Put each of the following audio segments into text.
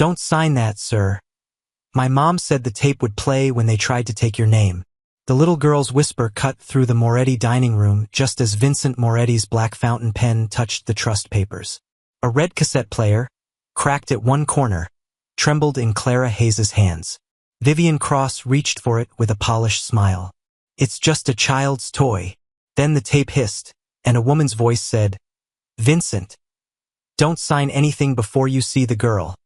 Don't sign that, sir. My mom said the tape would play when they tried to take your name. The little girl's whisper cut through the Moretti dining room just as Vincent Moretti's black fountain pen touched the trust papers. A red cassette player, cracked at one corner, trembled in Clara Hayes's hands. Vivian Cross reached for it with a polished smile. It's just a child's toy. Then the tape hissed, and a woman's voice said, Vincent, don't sign anything before you see the girl.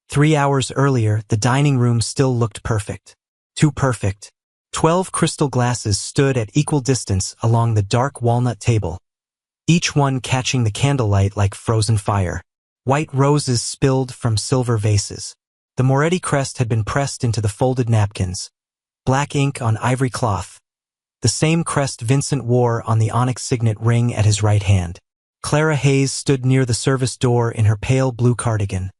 3 hours earlier, the dining room still looked perfect. Too perfect. 12 crystal glasses stood at equal distance along the dark walnut table, each one catching the candlelight like frozen fire. White roses spilled from silver vases. The Moretti crest had been pressed into the folded napkins. Black ink on ivory cloth. The same crest Vincent wore on the onyx signet ring at his right hand. Clara Hayes stood near the service door in her pale blue cardigan.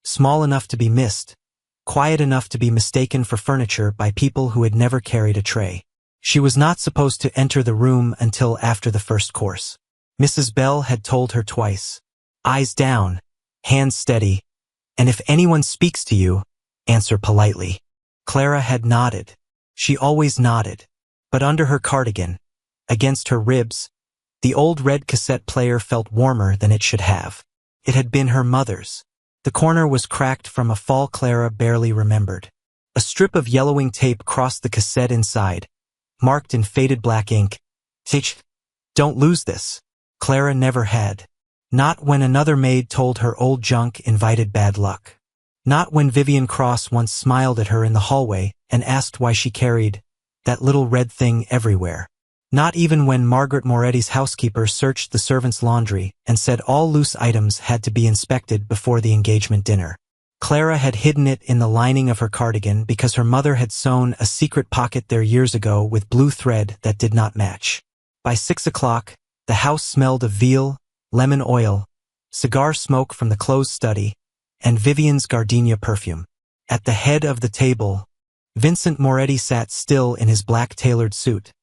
Small enough to be missed, quiet enough to be mistaken for furniture by people who had never carried a tray. She was not supposed to enter the room until after the first course. Mrs. Bell had told her twice. Eyes down, hands steady, and if anyone speaks to you, answer politely. Clara had nodded. She always nodded. But under her cardigan, against her ribs, the old red cassette player felt warmer than it should have. It had been her mother's. The corner was cracked from a fall Clara barely remembered. A strip of yellowing tape crossed the cassette inside, marked in faded black ink. Don't lose this. Clara never had. Not when another maid told her old junk invited bad luck. Not when Vivian Cross once smiled at her in the hallway and asked why she carried that little red thing everywhere. Not even when Margaret Moretti's housekeeper searched the servants' laundry and said all loose items had to be inspected before the engagement dinner. Clara had hidden it in the lining of her cardigan because her mother had sewn a secret pocket there years ago with blue thread that did not match. By 6 o'clock, the house smelled of veal, lemon oil, cigar smoke from the closed study, and Vivian's gardenia perfume. At the head of the table, Vincent Moretti sat still in his black tailored suit,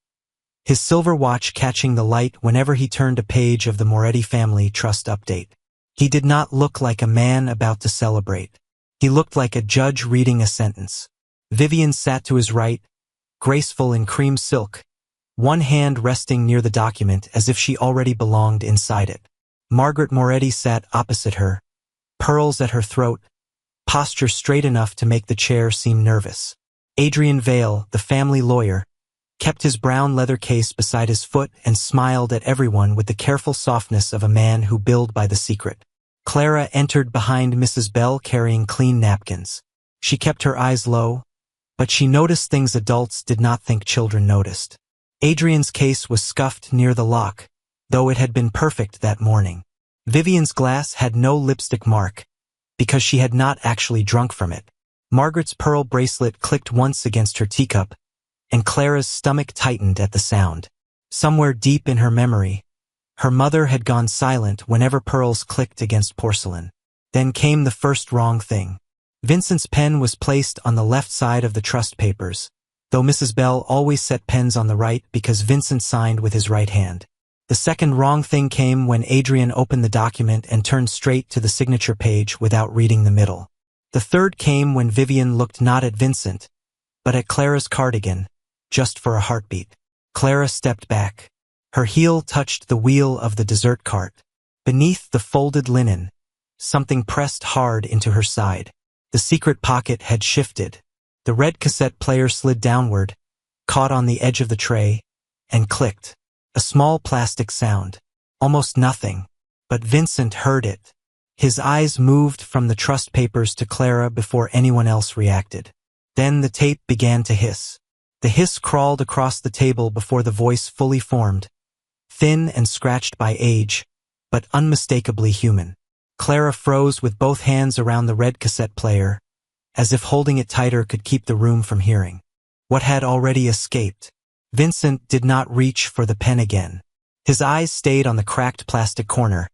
his silver watch catching the light whenever he turned a page of the Moretti family trust update. He did not look like a man about to celebrate. He looked like a judge reading a sentence. Vivian sat to his right, graceful in cream silk, one hand resting near the document as if she already belonged inside it. Margaret Moretti sat opposite her, pearls at her throat, posture straight enough to make the chair seem nervous. Adrian Vale, the family lawyer, kept his brown leather case beside his foot and smiled at everyone with the careful softness of a man who billed by the secret. Clara entered behind Mrs. Bell carrying clean napkins. She kept her eyes low, but she noticed things adults did not think children noticed. Adrian's case was scuffed near the lock, though it had been perfect that morning. Vivian's glass had no lipstick mark, because she had not actually drunk from it. Margaret's pearl bracelet clicked once against her teacup, and Clara's stomach tightened at the sound. Somewhere deep in her memory, her mother had gone silent whenever pearls clicked against porcelain. Then came the first wrong thing. Vincent's pen was placed on the left side of the trust papers, though Mrs. Bell always set pens on the right because Vincent signed with his right hand. The second wrong thing came when Adrian opened the document and turned straight to the signature page without reading the middle. The third came when Vivian looked not at Vincent, but at Clara's cardigan, just for a heartbeat. Clara stepped back. Her heel touched the wheel of the dessert cart. Beneath the folded linen, something pressed hard into her side. The secret pocket had shifted. The red cassette player slid downward, caught on the edge of the tray, and clicked. A small plastic sound. Almost nothing. But Vincent heard it. His eyes moved from the trust papers to Clara before anyone else reacted. Then the tape began to hiss. The hiss crawled across the table before the voice fully formed, thin and scratched by age, but unmistakably human. Clara froze with both hands around the red cassette player, as if holding it tighter could keep the room from hearing what had already escaped. Vincent did not reach for the pen again. His eyes stayed on the cracked plastic corner,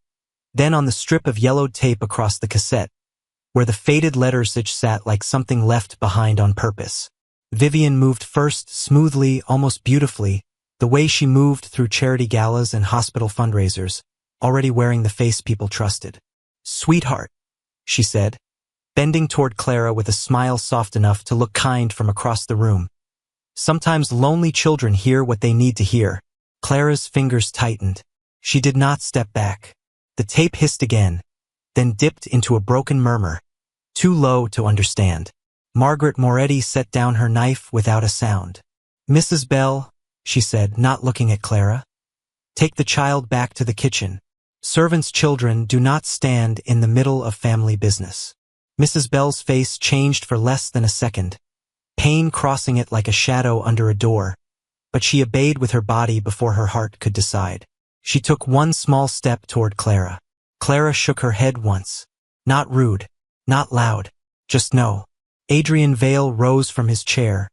then on the strip of yellowed tape across the cassette, where the faded letters sat like something left behind on purpose. Vivian moved first, smoothly, almost beautifully, the way she moved through charity galas and hospital fundraisers, already wearing the face people trusted. "Sweetheart," she said. bending toward Clara with a smile soft enough to look kind from across the room. Sometimes lonely children hear what they need to hear. Clara's fingers tightened. She did not step back. The tape hissed again, then dipped into a broken murmur, too low to understand. Margaret Moretti set down her knife without a sound. "Mrs. Bell," she said, not looking at Clara, "take the child back to the kitchen. Servants' children do not stand in the middle of family business." Mrs. Bell's face changed for less than a second, pain crossing it like a shadow under a door, but she obeyed with her body before her heart could decide. She took one small step toward Clara. Clara shook her head once. Not rude, not loud, just no. Adrian Vale rose from his chair,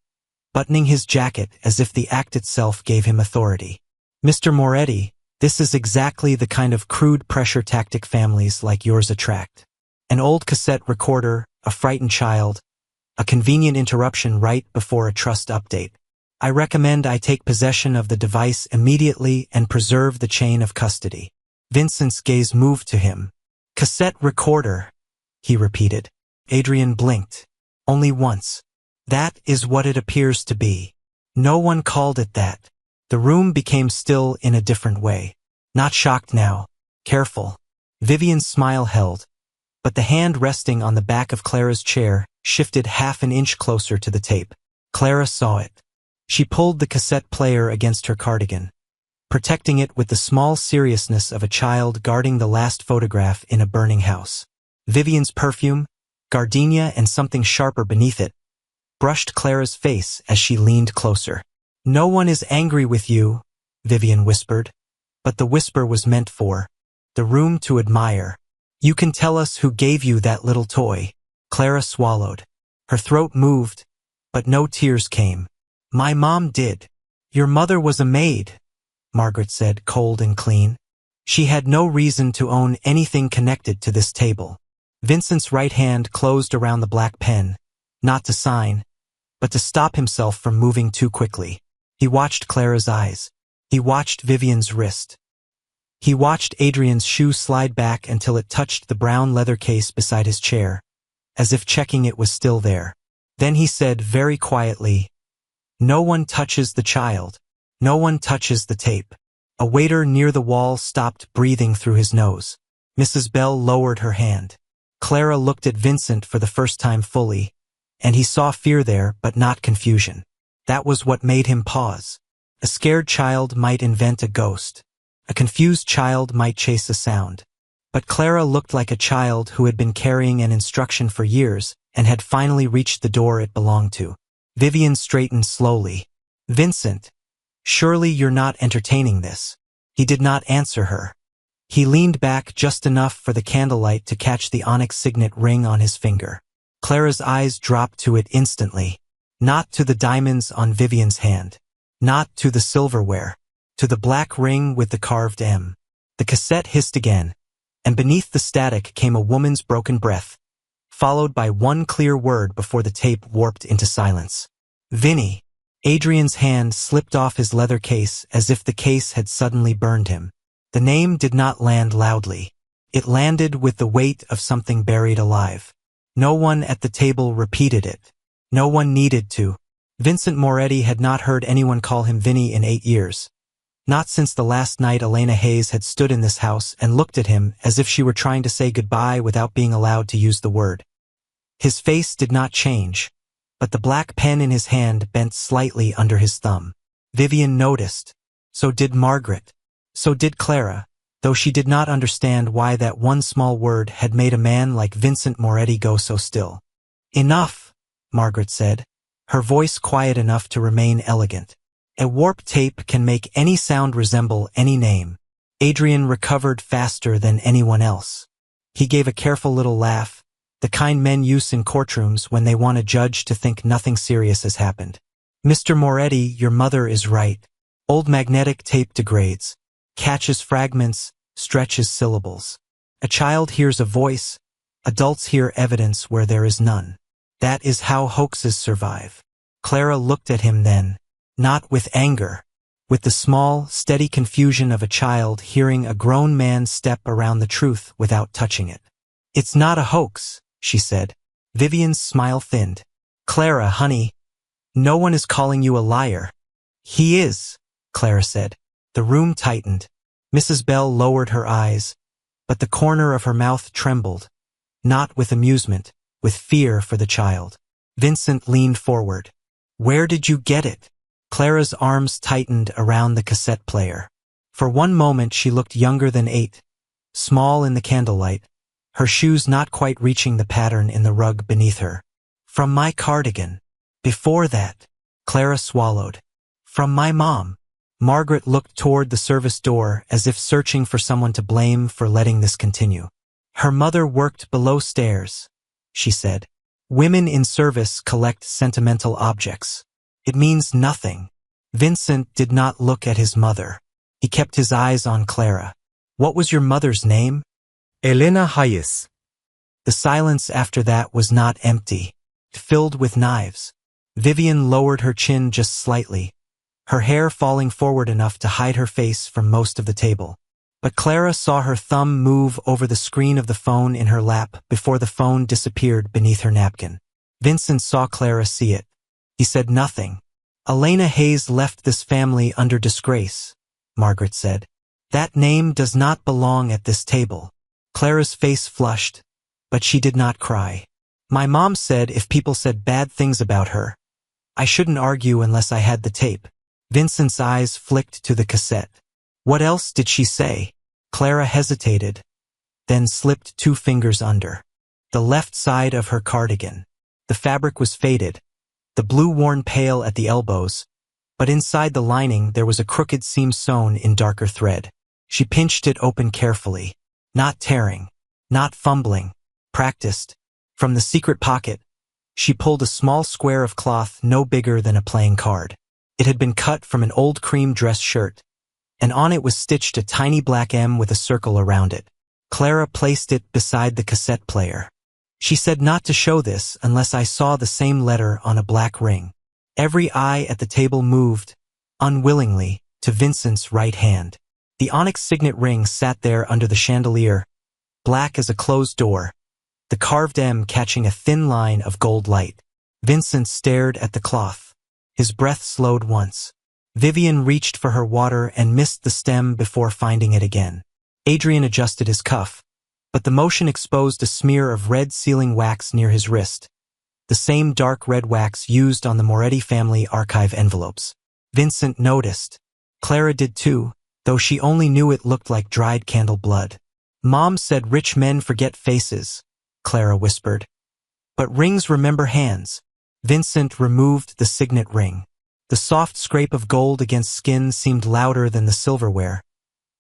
buttoning his jacket as if the act itself gave him authority. "Mr. Moretti, this is exactly the kind of crude pressure tactic families like yours attract. An old cassette recorder, a frightened child, a convenient interruption right before a trust update. I recommend I take possession of the device immediately and preserve the chain of custody." Vincent's gaze moved to him. "Cassette recorder," he repeated. Adrian blinked. "Only once." "That is what it appears to be." No one called it that. The room became still in a different way. Not shocked now. Careful. Vivian's smile held, but the hand resting on the back of Clara's chair shifted half an inch closer to the tape. Clara saw it. She pulled the cassette player against her cardigan, protecting it with the small seriousness of a child guarding the last photograph in a burning house. Vivian's perfume, gardenia and something sharper beneath it, brushed Clara's face as she leaned closer. "No one is angry with you," Vivian whispered, but the whisper was meant for the room to admire. "You can tell us who gave you that little toy." Clara swallowed. Her throat moved, but no tears came. "My mom did." "Your mother was a maid," Margaret said, cold and clean. "She had no reason to own anything connected to this table." Vincent's right hand closed around the black pen, not to sign, but to stop himself from moving too quickly. He watched Clara's eyes. He watched Vivian's wrist. He watched Adrian's shoe slide back until it touched the brown leather case beside his chair, as if checking it was still there. Then he said very quietly, "No one touches the child. No one touches the tape." A waiter near the wall stopped breathing through his nose. Mrs. Bell lowered her hand. Clara looked at Vincent for the first time fully, and he saw fear there but not confusion. That was what made him pause. A scared child might invent a ghost. A confused child might chase a sound. But Clara looked like a child who had been carrying an instruction for years and had finally reached the door it belonged to. Vivian straightened slowly. "Vincent, surely you're not entertaining this." He did not answer her. He leaned back just enough for the candlelight to catch the onyx signet ring on his finger. Clara's eyes dropped to it instantly. Not to the diamonds on Vivian's hand. Not to the silverware. To the black ring with the carved M. The cassette hissed again, and beneath the static came a woman's broken breath, followed by one clear word before the tape warped into silence. "Vinny." Adrian's hand slipped off his leather case as if the case had suddenly burned him. The name did not land loudly. It landed with the weight of something buried alive. No one at the table repeated it. No one needed to. Vincent Moretti had not heard anyone call him Vinny in 8 years. Not since the last night Elena Hayes had stood in this house and looked at him as if she were trying to say goodbye without being allowed to use the word. His face did not change, but the black pen in his hand bent slightly under his thumb. Vivian noticed. So did Margaret. So did Clara, though she did not understand why that one small word had made a man like Vincent Moretti go so still. "Enough," Margaret said, her voice quiet enough to remain elegant. "A warped tape can make any sound resemble any name." Adrian recovered faster than anyone else. He gave a careful little laugh, the kind men use in courtrooms when they want a judge to think nothing serious has happened. "Mr. Moretti, your mother is right. Old magnetic tape degrades, catches fragments, stretches syllables. A child hears a voice, adults hear evidence where there is none. That is how hoaxes survive." Clara looked at him then, not with anger, with the small, steady confusion of a child hearing a grown man step around the truth without touching it. "It's not a hoax," she said. Vivian's smile thinned. Clara, honey, no one is calling you a liar. He is, Clara said. The room tightened. Mrs. Bell lowered her eyes, but the corner of her mouth trembled, not with amusement, with fear for the child. Vincent leaned forward. Where did you get it? Clara's arms tightened around the cassette player. For one moment she looked younger than 8, small in the candlelight, her shoes not quite reaching the pattern in the rug beneath her. From my cardigan. Before that, Clara swallowed. From my mom. Margaret looked toward the service door as if searching for someone to blame for letting this continue. Her mother worked below stairs, she said. Women in service collect sentimental objects. It means nothing. Vincent did not look at his mother. He kept his eyes on Clara. What was your mother's name? Elena Hayes. The silence after that was not empty, filled with knives. Vivian lowered her chin just slightly, her hair falling forward enough to hide her face from most of the table. But Clara saw her thumb move over the screen of the phone in her lap before the phone disappeared beneath her napkin. Vincent saw Clara see it. He said nothing. Elena Hayes left this family under disgrace, Margaret said. That name does not belong at this table. Clara's face flushed, but she did not cry. My mom said if people said bad things about her, I shouldn't argue unless I had the tape. Vincent's eyes flicked to the cassette. What else did she say? Clara hesitated, then slipped 2 fingers under the left side of her cardigan. The fabric was faded, the blue worn pale at the elbows, but inside the lining there was a crooked seam sewn in darker thread. She pinched it open carefully, not tearing, not fumbling, practiced. From the secret pocket, she pulled a small square of cloth no bigger than a playing card. It had been cut from an old cream dress shirt, and on it was stitched a tiny black M with a circle around it. Clara placed it beside the cassette player. She said not to show this unless I saw the same letter on a black ring. Every eye at the table moved, unwillingly, to Vincent's right hand. The onyx signet ring sat there under the chandelier, black as a closed door, the carved M catching a thin line of gold light. Vincent stared at the cloth. His breath slowed once. Vivian reached for her water and missed the stem before finding it again. Adrian adjusted his cuff, but the motion exposed a smear of red sealing wax near his wrist, the same dark red wax used on the Moretti family archive envelopes. Vincent noticed. Clara did too, though she only knew it looked like dried candle blood. Mom said rich men forget faces, Clara whispered. But rings remember hands. Vincent removed the signet ring. The soft scrape of gold against skin seemed louder than the silverware,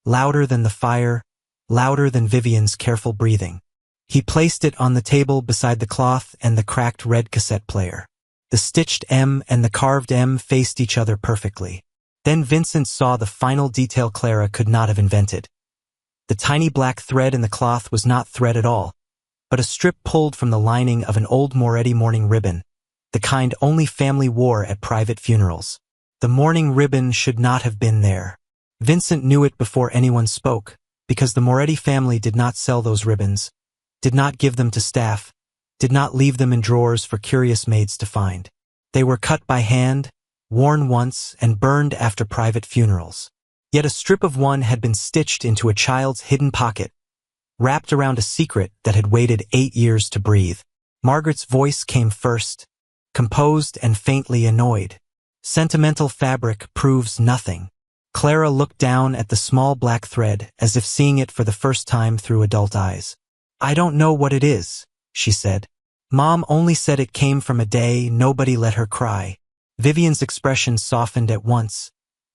louder than the fire, louder than Vivian's careful breathing. He placed it on the table beside the cloth and the cracked red cassette player. The stitched M and the carved M faced each other perfectly. Then Vincent saw the final detail Clara could not have invented. The tiny black thread in the cloth was not thread at all, but a strip pulled from the lining of an old Moretti mourning ribbon, the kind only family wore at private funerals. The mourning ribbon should not have been there. Vincent knew it before anyone spoke, because the Moretti family did not sell those ribbons, did not give them to staff, did not leave them in drawers for curious maids to find. They were cut by hand, worn once, and burned after private funerals. Yet a strip of one had been stitched into a child's hidden pocket, wrapped around a secret that had waited 8 years to breathe. Margaret's voice came first, composed and faintly annoyed. Sentimental fabric proves nothing. Clara looked down at the small black thread as if seeing it for the first time through adult eyes. I don't know what it is, she said. Mom only said it came from a day nobody let her cry. Vivian's expression softened at once.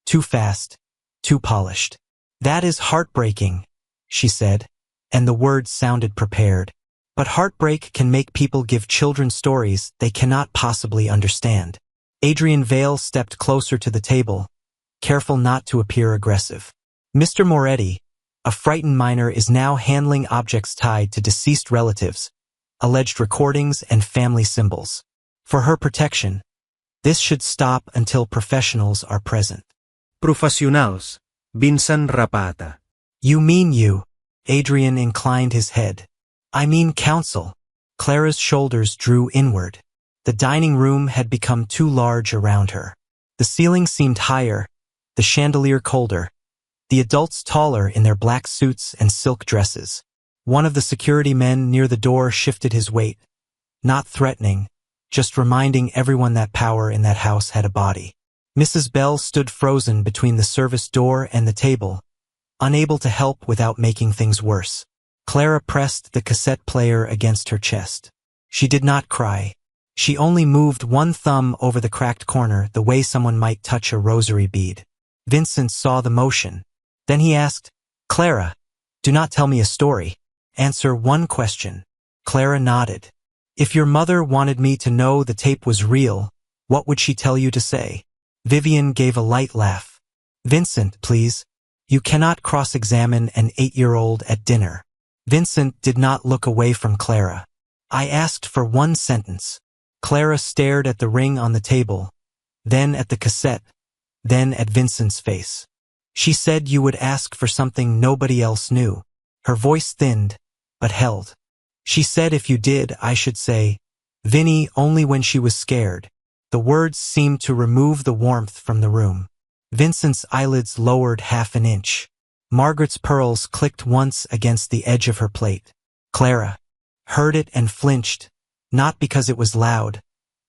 Too fast, too polished. That is heartbreaking, she said, and the words sounded prepared. But heartbreak can make people give children stories they cannot possibly understand. Adrian Vale stepped closer to the table, careful not to appear aggressive. Mr. Moretti, a frightened minor, is now handling objects tied to deceased relatives, alleged recordings and family symbols. For her protection, this should stop until professionals are present. Professionals, Vincent Rapata. You mean you? Adrian inclined his head. I mean counsel. Clara's shoulders drew inward. The dining room had become too large around her. The ceiling seemed higher, the chandelier colder, the adults taller in their black suits and silk dresses. One of the security men near the door shifted his weight, not threatening, just reminding everyone that power in that house had a body. Mrs. Bell stood frozen between the service door and the table, unable to help without making things worse. Clara pressed the cassette player against her chest. She did not cry. She only moved one thumb over the cracked corner the way someone might touch a rosary bead. Vincent saw the motion. Then he asked, "Clara, do not tell me a story. Answer one question." Clara nodded. "If your mother wanted me to know the tape was real, what would she tell you to say?" Vivian gave a light laugh. "Vincent, please. You cannot cross-examine an 8-year-old at dinner." Vincent did not look away from Clara. "I asked for one sentence." Clara stared at the ring on the table, then at the cassette, then at Vincent's face. "She said you would ask for something nobody else knew." Her voice thinned, but held. "She said if you did, I should say, 'Vinny,' only when she was scared." The words seemed to remove the warmth from the room. Vincent's eyelids lowered half an inch. Margaret's pearls clicked once against the edge of her plate. Clara heard it and flinched, not because it was loud,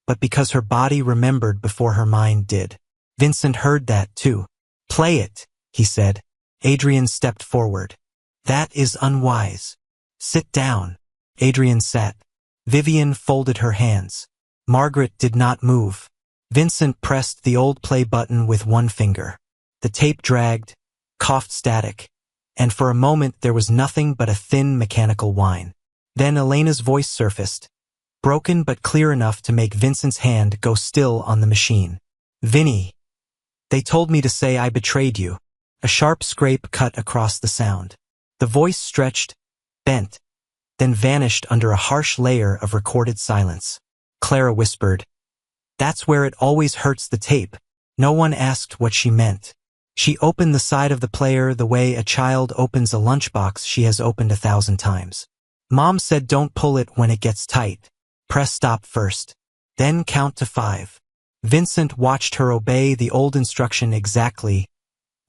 but because her body remembered before her mind did. Vincent heard that too. "Play it," he said. Adrian stepped forward. "That is unwise. Sit down." Adrian sat. Vivian folded her hands. Margaret did not move. Vincent pressed the old play button with one finger. The tape dragged, coughed static, and for a moment there was nothing but a thin mechanical whine. Then Elena's voice surfaced, broken but clear enough to make Vincent's hand go still on the machine. "Vinny, they told me to say I betrayed you." A sharp scrape cut across the sound. The voice stretched, bent, then vanished under a harsh layer of recorded silence. Clara whispered, "That's where it always hurts the tape." No one asked what she meant. She opened the side of the player the way a child opens a lunchbox she has opened 1,000 times. "Mom said don't pull it when it gets tight. Press stop first. Then count to 5. Vincent watched her obey the old instruction exactly,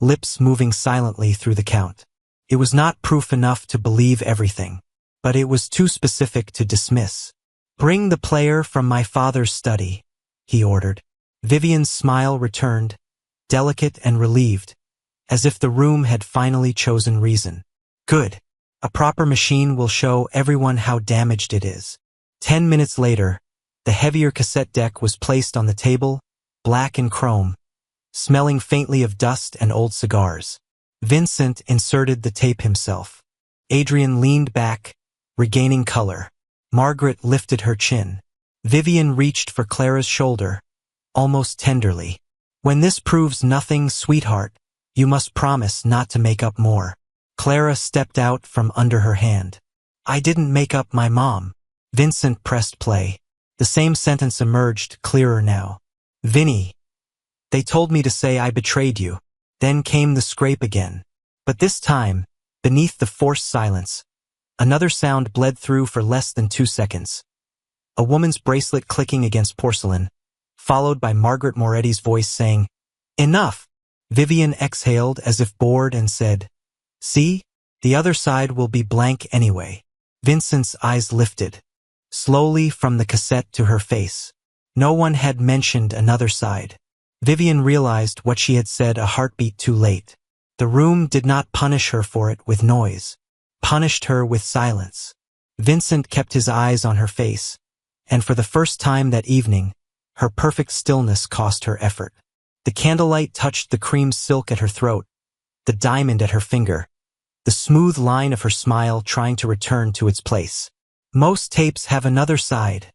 lips moving silently through the count. It was not proof enough to believe everything, but it was too specific to dismiss. "Bring the player from my father's study," he ordered. Vivian's smile returned, delicate and relieved, as if the room had finally chosen reason. "Good. A proper machine will show everyone how damaged it is." 10 minutes later, the heavier cassette deck was placed on the table, black and chrome, smelling faintly of dust and old cigars. Vincent inserted the tape himself. Adrian leaned back, regaining color. Margaret lifted her chin. Vivian reached for Clara's shoulder, almost tenderly. "When this proves nothing, sweetheart, you must promise not to make up more." Clara stepped out from under her hand. "I didn't make up my mom." Vincent pressed play. The same sentence emerged, clearer now. "Vinny, they told me to say I betrayed you." Then came the scrape again. But this time, beneath the forced silence, another sound bled through for less than 2 seconds. A woman's bracelet clicking against porcelain, followed by Margaret Moretti's voice saying, "Enough!" Vivian exhaled as if bored and said, "See? The other side will be blank anyway." Vincent's eyes lifted, slowly from the cassette to her face. No one had mentioned another side. Vivian realized what she had said a heartbeat too late. The room did not punish her for it with noise, punished her with silence. Vincent kept his eyes on her face, and for the first time that evening, her perfect stillness cost her effort. The candlelight touched the cream silk at her throat, the diamond at her finger, the smooth line of her smile trying to return to its place. "Most tapes have another side,"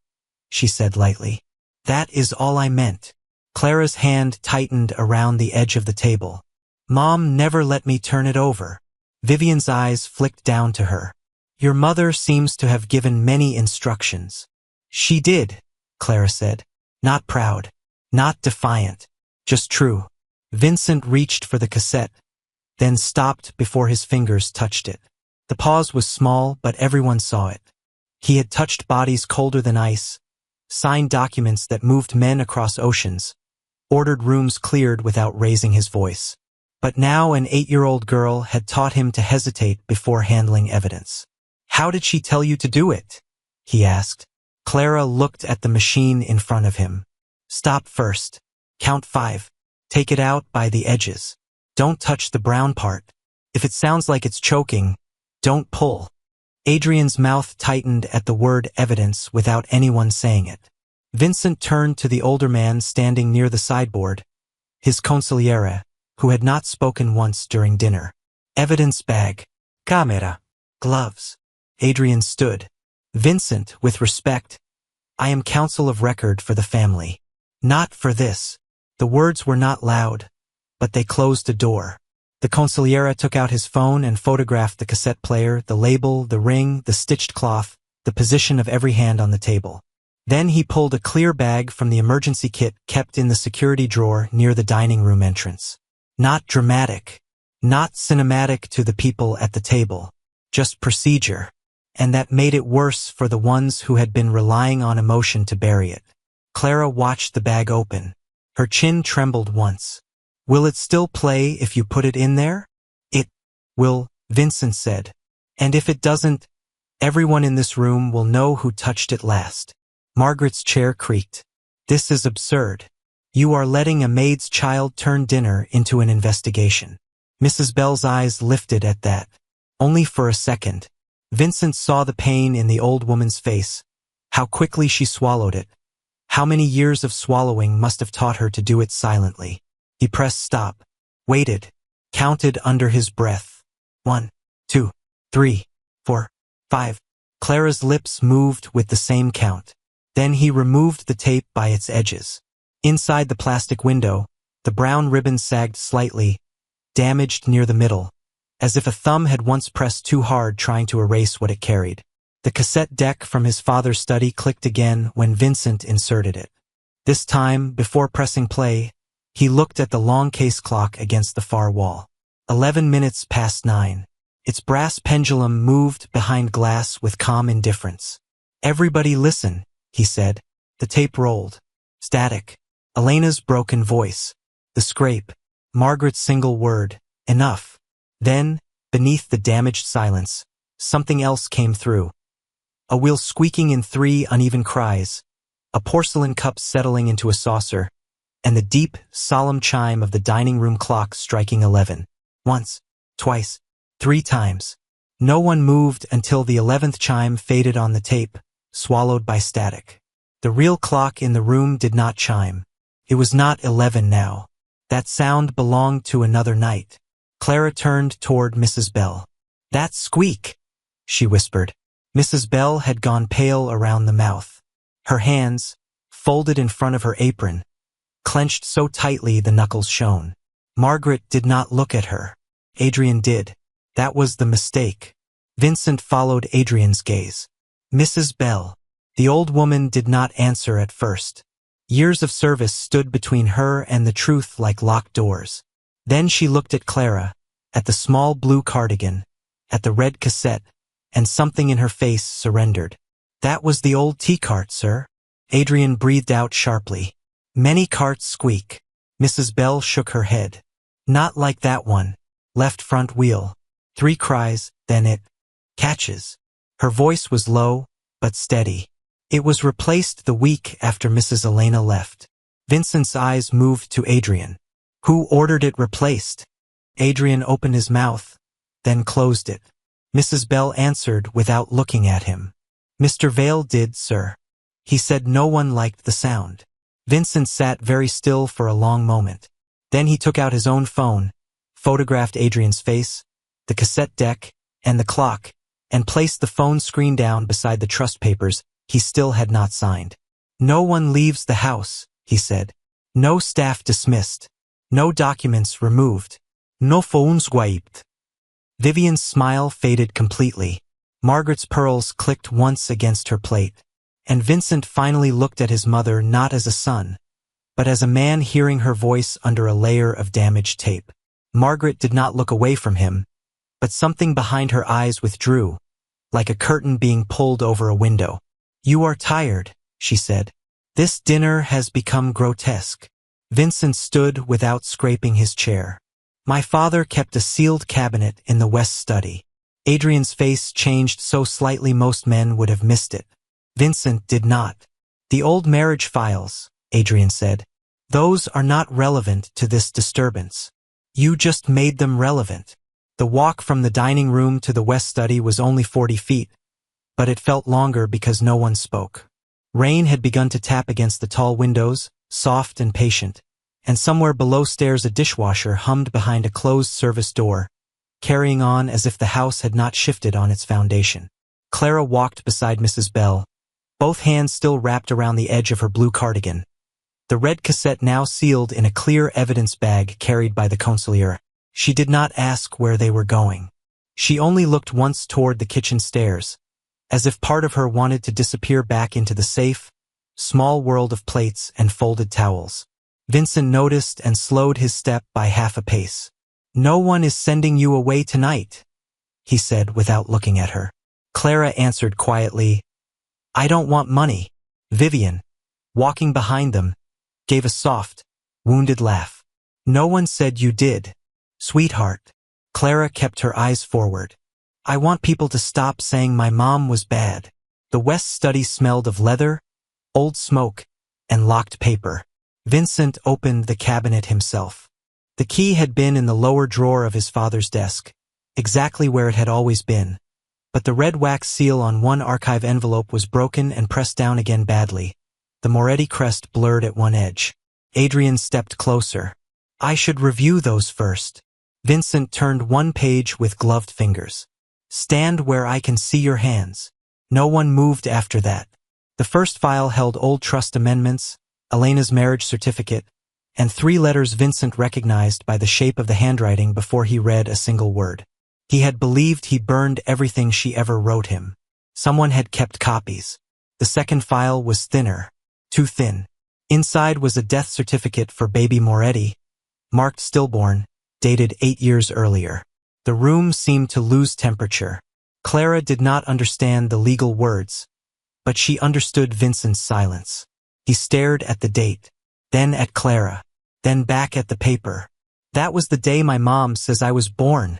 she said lightly. "That is all I meant." Clara's hand tightened around the edge of the table. "Mom never let me turn it over." Vivian's eyes flicked down to her. "Your mother seems to have given many instructions." "She did," Clara said. Not proud, not defiant, just true. Vincent reached for the cassette, then stopped before his fingers touched it. The pause was small, but everyone saw it. He had touched bodies colder than ice, signed documents that moved men across oceans, ordered rooms cleared without raising his voice. But now an 8-year-old girl had taught him to hesitate before handling evidence. "How did she tell you to do it?" he asked. Clara looked at the machine in front of him. "Stop first. Count 5. Take it out by the edges. Don't touch the brown part. If it sounds like it's choking, don't pull." Adrian's mouth tightened at the word evidence without anyone saying it. Vincent turned to the older man standing near the sideboard, his consigliere, who had not spoken once during dinner. "Evidence bag. Camera. Gloves." Adrian stood. "Vincent, with respect, I am counsel of record for the family. Not for this." The words were not loud, but they closed a door. The consigliere took out his phone and photographed the cassette player, the label, the ring, the stitched cloth, the position of every hand on the table. Then he pulled a clear bag from the emergency kit kept in the security drawer near the dining room entrance. Not dramatic, not cinematic to the people at the table, just procedure. And that made it worse for the ones who had been relying on emotion to bury it. Clara watched the bag open. Her chin trembled once. "Will it still play if you put it in there?" "It will," Vincent said. "And if it doesn't, everyone in this room will know who touched it last." Margaret's chair creaked. "This is absurd. You are letting a maid's child turn dinner into an investigation." Mrs. Bell's eyes lifted at that. Only for a second. Vincent saw the pain in the old woman's face, how quickly she swallowed it. How many years of swallowing must have taught her to do it silently. He pressed stop, waited, counted under his breath. 1, 2, 3, 4, 5. Clara's lips moved with the same count. Then he removed the tape by its edges. Inside the plastic window, the brown ribbon sagged slightly, damaged near the middle, as if a thumb had once pressed too hard trying to erase what it carried. The cassette deck from his father's study clicked again when Vincent inserted it. This time, before pressing play, he looked at the long case clock against the far wall. 11 minutes past 9. Its brass pendulum moved behind glass with calm indifference. "Everybody listen," he said. The tape rolled. Static. Elena's broken voice. The scrape. Margaret's single word. "Enough." Then, beneath the damaged silence, something else came through. A wheel squeaking in 3 uneven cries, a porcelain cup settling into a saucer, and the deep, solemn chime of the dining room clock striking 11. Once, twice, 3 times. No one moved until the 11th chime faded on the tape, swallowed by static. The real clock in the room did not chime. It was not 11 now. That sound belonged to another night. Clara turned toward Mrs. Bell. "That squeak," she whispered. Mrs. Bell had gone pale around the mouth. Her hands, folded in front of her apron, clenched so tightly the knuckles shone. Margaret did not look at her. Adrian did. That was the mistake. Vincent followed Adrian's gaze. "Mrs. Bell." The old woman did not answer at first. Years of service stood between her and the truth like locked doors. Then she looked at Clara, at the small blue cardigan, at the red cassette, and something in her face surrendered. "That was the old tea cart, sir." Adrian breathed out sharply. "Many carts squeak." Mrs. Bell shook her head. "Not like that one. Left front wheel. 3 cries, then it catches." Her voice was low, but steady. "It was replaced the week after Mrs. Elena left." Vincent's eyes moved to Adrian. "Who ordered it replaced?" Adrian opened his mouth, then closed it. Mrs. Bell answered without looking at him. "Mr. Vale did, sir. He said no one liked the sound." Vincent sat very still for a long moment. Then he took out his own phone, photographed Adrian's face, the cassette deck, and the clock, and placed the phone screen down beside the trust papers he still had not signed. "No one leaves the house," he said. "No staff dismissed. No documents removed. No phones wiped." Vivian's smile faded completely. Margaret's pearls clicked once against her plate. And Vincent finally looked at his mother not as a son, but as a man hearing her voice under a layer of damaged tape. Margaret did not look away from him, but something behind her eyes withdrew, like a curtain being pulled over a window. "You are tired," she said. "This dinner has become grotesque." Vincent stood without scraping his chair. "My father kept a sealed cabinet in the west study." Adrian's face changed so slightly most men would have missed it. Vincent did not. "The old marriage files," Adrian said. "Those are not relevant to this disturbance. You just made them relevant." The walk from the dining room to the west study was only 40 feet, but it felt longer because no one spoke. Rain had begun to tap against the tall windows, soft and patient, and somewhere below stairs a dishwasher hummed behind a closed service door, carrying on as if the house had not shifted on its foundation. Clara walked beside Mrs. Bell, both hands still wrapped around the edge of her blue cardigan, the red cassette now sealed in a clear evidence bag carried by the consigliere. She did not ask where they were going. She only looked once toward the kitchen stairs, as if part of her wanted to disappear back into the safe, small world of plates and folded towels. Vincent noticed and slowed his step by half a pace. "No one is sending you away tonight," he said without looking at her. Clara answered quietly, "I don't want money." Vivian, walking behind them, gave a soft, wounded laugh. "No one said you did, sweetheart." Clara kept her eyes forward. "I want people to stop saying my mom was bad." The west study smelled of leather, old smoke, and locked paper. Vincent opened the cabinet himself. The key had been in the lower drawer of his father's desk, exactly where it had always been, but the red wax seal on one archive envelope was broken and pressed down again badly, the Moretti crest blurred at one edge. Adrian stepped closer. "I should review those first." Vincent turned one page with gloved fingers. "Stand where I can see your hands." No one moved after that. The first file held old trust amendments, Elena's marriage certificate, and 3 letters Vincent recognized by the shape of the handwriting before he read a single word. He had believed he burned everything she ever wrote him. Someone had kept copies. The second file was thinner, too thin. Inside was a death certificate for baby Moretti, marked stillborn, dated 8 years earlier. The room seemed to lose temperature. Clara did not understand the legal words, but she understood Vincent's silence. He stared at the date, then at Clara, then back at the paper. "That was the day my mom says I was born,"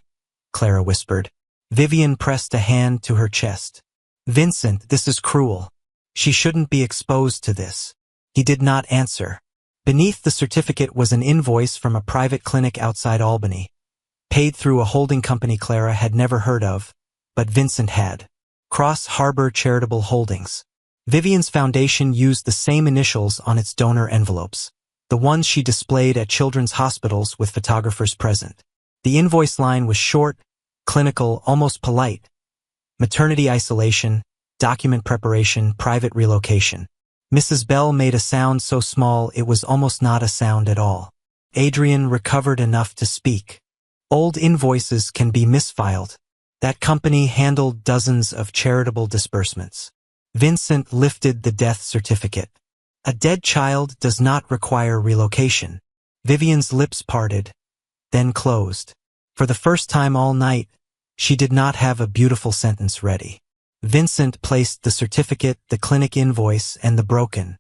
Clara whispered. Vivian pressed a hand to her chest. "Vincent, this is cruel. She shouldn't be exposed to this." He did not answer. Beneath the certificate was an invoice from a private clinic outside Albany, paid through a holding company Clara had never heard of, but Vincent had. Cross Harbor Charitable Holdings. Vivian's foundation used the same initials on its donor envelopes, the ones she displayed at children's hospitals with photographers present. The invoice line was short, clinical, almost polite. Maternity isolation, document preparation, private relocation. Mrs. Bell made a sound so small it was almost not a sound at all. Adrian recovered enough to speak. "Old invoices can be misfiled. That company handled dozens of charitable disbursements." Vincent lifted the death certificate. "A dead child does not require relocation." Vivian's lips parted, then closed. For the first time all night, she did not have a beautiful sentence ready. Vincent placed the certificate, the clinic invoice, and the broken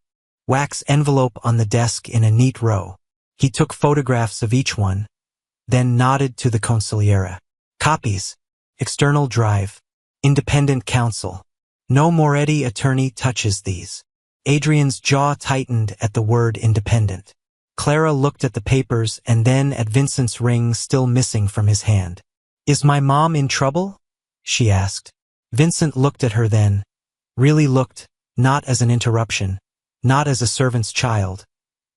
wax envelope on the desk in a neat row. He took photographs of each one, then nodded to the consigliere. "Copies. External drive. Independent counsel. No Moretti attorney touches these." Adrian's jaw tightened at the word independent. Clara looked at the papers and then at Vincent's ring still missing from his hand. "Is my mom in trouble?" she asked. Vincent looked at her then, really looked, not as an interruption, not as a servant's child,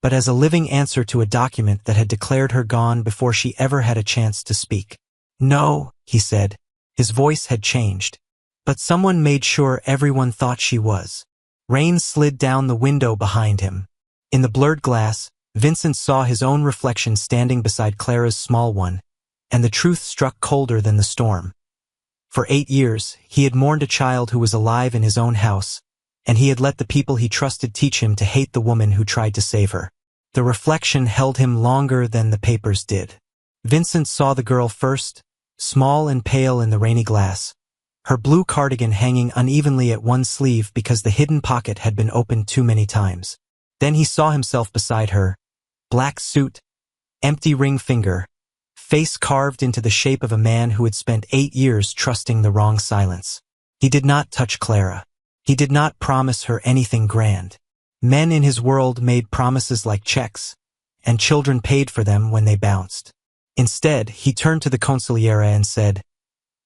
but as a living answer to a document that had declared her gone before she ever had a chance to speak. "No," he said. His voice had changed. "But someone made sure everyone thought she was." Rain slid down the window behind him. In the blurred glass, Vincent saw his own reflection standing beside Clara's small one, and the truth struck colder than the storm. For 8 years, he had mourned a child who was alive in his own house, and he had let the people he trusted teach him to hate the woman who tried to save her. The reflection held him longer than the papers did. Vincent saw the girl first, small and pale in the rainy glass, her blue cardigan hanging unevenly at one sleeve because the hidden pocket had been opened too many times. Then he saw himself beside her, black suit, empty ring finger, face carved into the shape of a man who had spent 8 years trusting the wrong silence. He did not touch Clara. He did not promise her anything grand. Men in his world made promises like checks, and children paid for them when they bounced. Instead, he turned to the consigliere and said,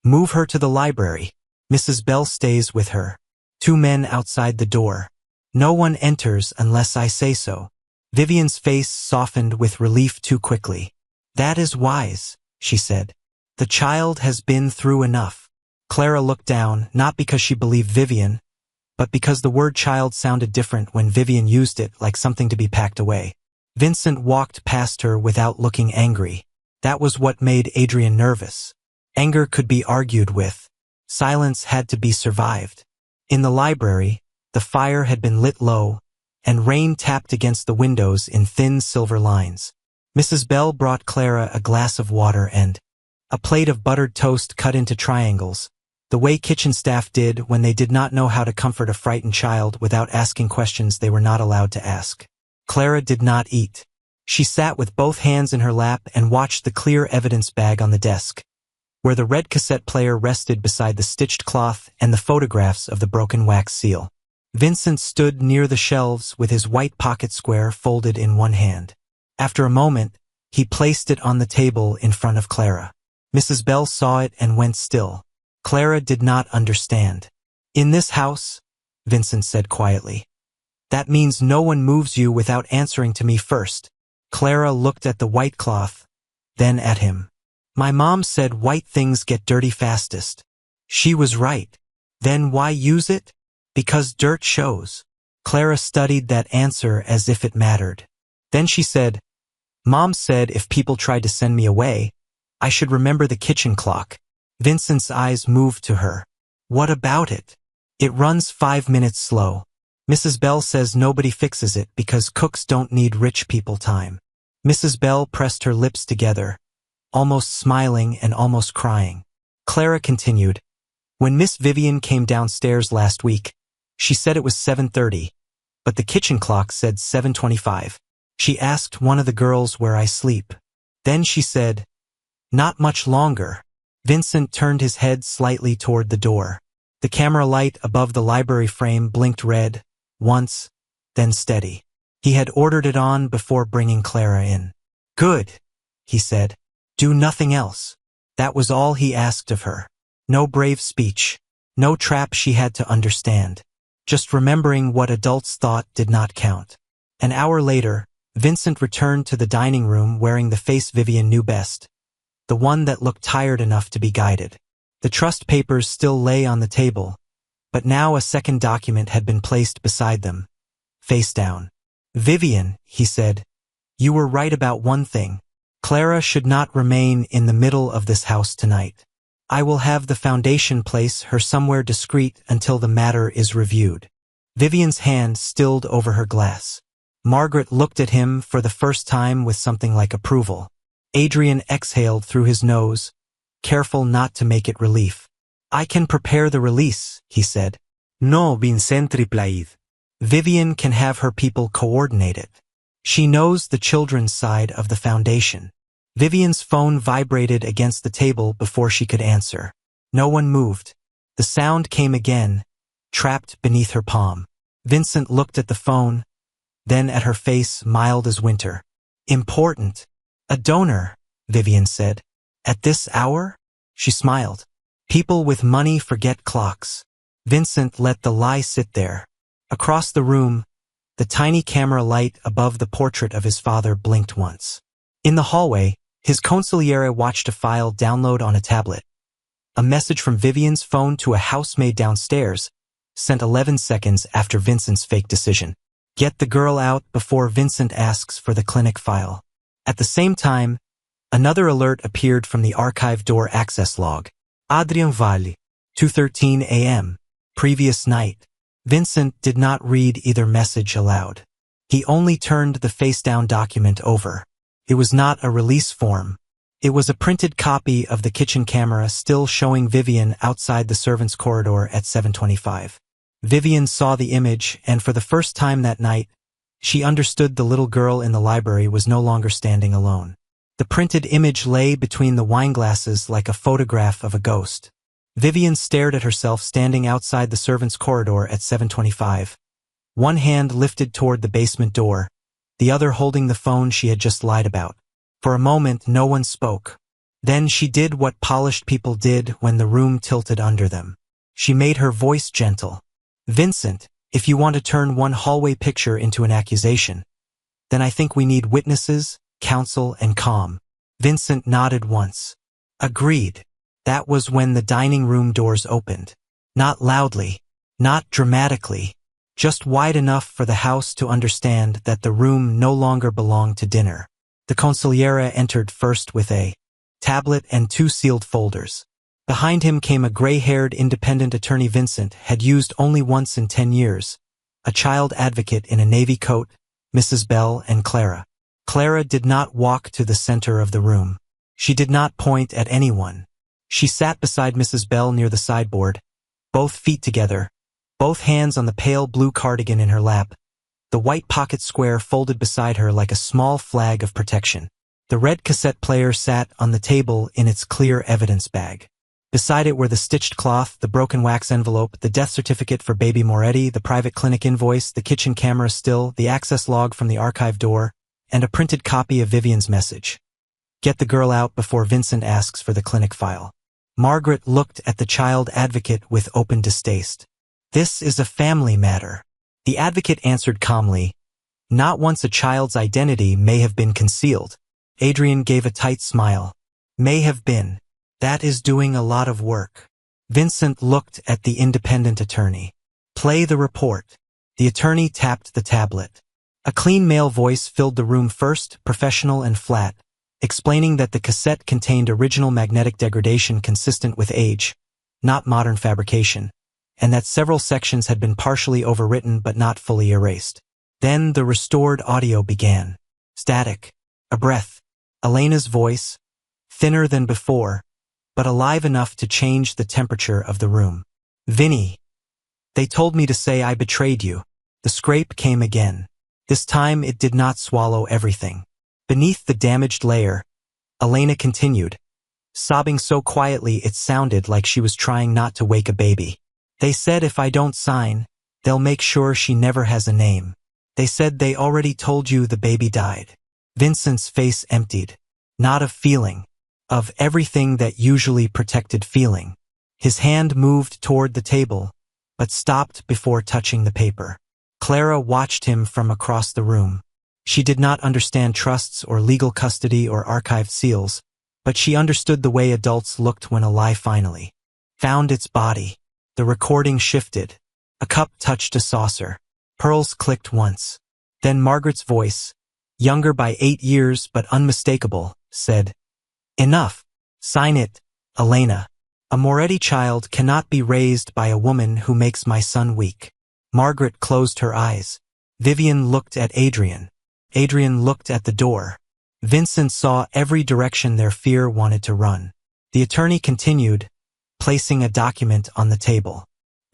"Move her to the library. Mrs. Bell stays with her." 2 men outside the door. "No one enters unless I say so." Vivian's face softened with relief too quickly. "That is wise," she said. "The child has been through enough." Clara looked down, not because she believed Vivian, but because the word child sounded different when Vivian used it, like something to be packed away. Vincent walked past her without looking angry. That was what made Adrian nervous. Anger could be argued with. Silence had to be survived. In the library, the fire had been lit low, and rain tapped against the windows in thin silver lines. Mrs. Bell brought Clara a glass of water and a plate of buttered toast cut into triangles, the way kitchen staff did when they did not know how to comfort a frightened child without asking questions they were not allowed to ask. Clara did not eat. She sat with both hands in her lap and watched the clear evidence bag on the desk, where the red cassette player rested beside the stitched cloth and the photographs of the broken wax seal. Vincent stood near the shelves with his white pocket square folded in one hand. After a moment, he placed it on the table in front of Clara. Mrs. Bell saw it and went still. Clara did not understand. "In this house," Vincent said quietly, "that means no one moves you without answering to me first." Clara looked at the white cloth, then at him. "My mom said white things get dirty fastest." She was right. Then why use it? Because dirt shows. Clara studied that answer as if it mattered. Then she said, "Mom said if people tried to send me away, I should remember the kitchen clock." Vincent's eyes moved to her. "What about it?" "It runs 5 minutes slow. Mrs. Bell says nobody fixes it because cooks don't need rich people time." Mrs. Bell pressed her lips together, almost smiling and almost crying. Clara continued, "When Miss Vivian came downstairs last week, she said it was 7:30, but the kitchen clock said 7:25. She asked one of the girls where I sleep. Then she said, 'Not much longer.'" Vincent turned his head slightly toward the door. The camera light above the library frame blinked red, once, then steady. He had ordered it on before bringing Clara in. "Good," he said. "Do nothing else." That was all he asked of her. No brave speech, no trap she had to understand. Just remembering what adults thought did not count. An hour later, Vincent returned to the dining room wearing the face Vivian knew best, the one that looked tired enough to be guided. The trust papers still lay on the table, but now a second document had been placed beside them, face down. "Vivian," he said, "you were right about one thing. Clara should not remain in the middle of this house tonight. I will have the foundation place her somewhere discreet until the matter is reviewed." Vivian's hand stilled over her glass. Margaret looked at him for the first time with something like approval. Adrian exhaled through his nose, careful not to make it relief. "I can prepare the release," he said. "No, Vincent replied. "Vivian can have her people coordinate it. She knows the children's side of the foundation." Vivian's phone vibrated against the table before she could answer. No one moved. The sound came again, trapped beneath her palm. Vincent looked at the phone, then at her face mild as winter. "Important. A donor," Vivian said. "At this hour?" She smiled. "People with money forget clocks." Vincent let the lie sit there. Across the room, the tiny camera light above the portrait of his father blinked once. In the hallway, his consigliere watched a file download on a tablet. A message from Vivian's phone to a housemaid downstairs, sent 11 seconds after Vincent's fake decision. Get the girl out before Vincent asks for the clinic file. At the same time, another alert appeared from the archive door access log. Adrien Valle, 2:13 a.m., previous night. Vincent did not read either message aloud. He only turned the face-down document over. It was not a release form. It was a printed copy of the kitchen camera still showing Vivian outside the servants' corridor at 7:25. Vivian saw the image, and for the first time that night, she understood the little girl in the library was no longer standing alone. The printed image lay between the wineglasses like a photograph of a ghost. Vivian stared at herself standing outside the servants' corridor at 7:25, one hand lifted toward the basement door, the other holding the phone she had just lied about. For a moment, no one spoke. Then she did what polished people did when the room tilted under them. She made her voice gentle. "Vincent, if you want to turn one hallway picture into an accusation, then I think we need witnesses, counsel, and calm." Vincent nodded once. "Agreed." That was when the dining room doors opened. Not loudly, not dramatically, just wide enough for the house to understand that the room no longer belonged to dinner. The consigliere entered first with a tablet and 2 sealed folders. Behind him came a gray-haired independent attorney Vincent had used only once in 10 years, a child advocate in a navy coat, Mrs. Bell and Clara. Clara did not walk to the center of the room. She did not point at anyone. She sat beside Mrs. Bell near the sideboard, both feet together, both hands on the pale blue cardigan in her lap, the white pocket square folded beside her like a small flag of protection. The red cassette player sat on the table in its clear evidence bag. Beside it were the stitched cloth, the broken wax envelope, the death certificate for baby Moretti, the private clinic invoice, the kitchen camera still, the access log from the archive door, and a printed copy of Vivian's message. "Get the girl out before Vincent asks for the clinic file." Margaret looked at the child advocate with open distaste. "This is a family matter." The advocate answered calmly, "Not once a child's identity may have been concealed." Adrian gave a tight smile. "May have been. That is doing a lot of work." Vincent looked at the independent attorney. "Play the report." The attorney tapped the tablet. A clean male voice filled the room first, professional and flat, explaining that the cassette contained original magnetic degradation consistent with age, not modern fabrication, and that several sections had been partially overwritten but not fully erased. Then the restored audio began. Static. A breath. Elena's voice, thinner than before, but alive enough to change the temperature of the room. "Vinny, they told me to say I betrayed you." The scrape came again. This time it did not swallow everything. Beneath the damaged layer, Elena continued, sobbing so quietly it sounded like she was trying not to wake a baby. "They said if I don't sign, they'll make sure she never has a name. They said they already told you the baby died." Vincent's face emptied. Not of feeling, of everything that usually protected feeling. His hand moved toward the table, but stopped before touching the paper. Clara watched him from across the room. She did not understand trusts or legal custody or archived seals, but she understood the way adults looked when a lie finally found its body. The recording shifted. A cup touched a saucer. Pearls clicked once. Then Margaret's voice, younger by 8 years but unmistakable, said, "Enough. Sign it, Elena. A Moretti child cannot be raised by a woman who makes my son weak." Margaret closed her eyes. Vivian looked at Adrian. Adrian looked at the door. Vincent saw every direction their fear wanted to run. The attorney continued, placing a document on the table.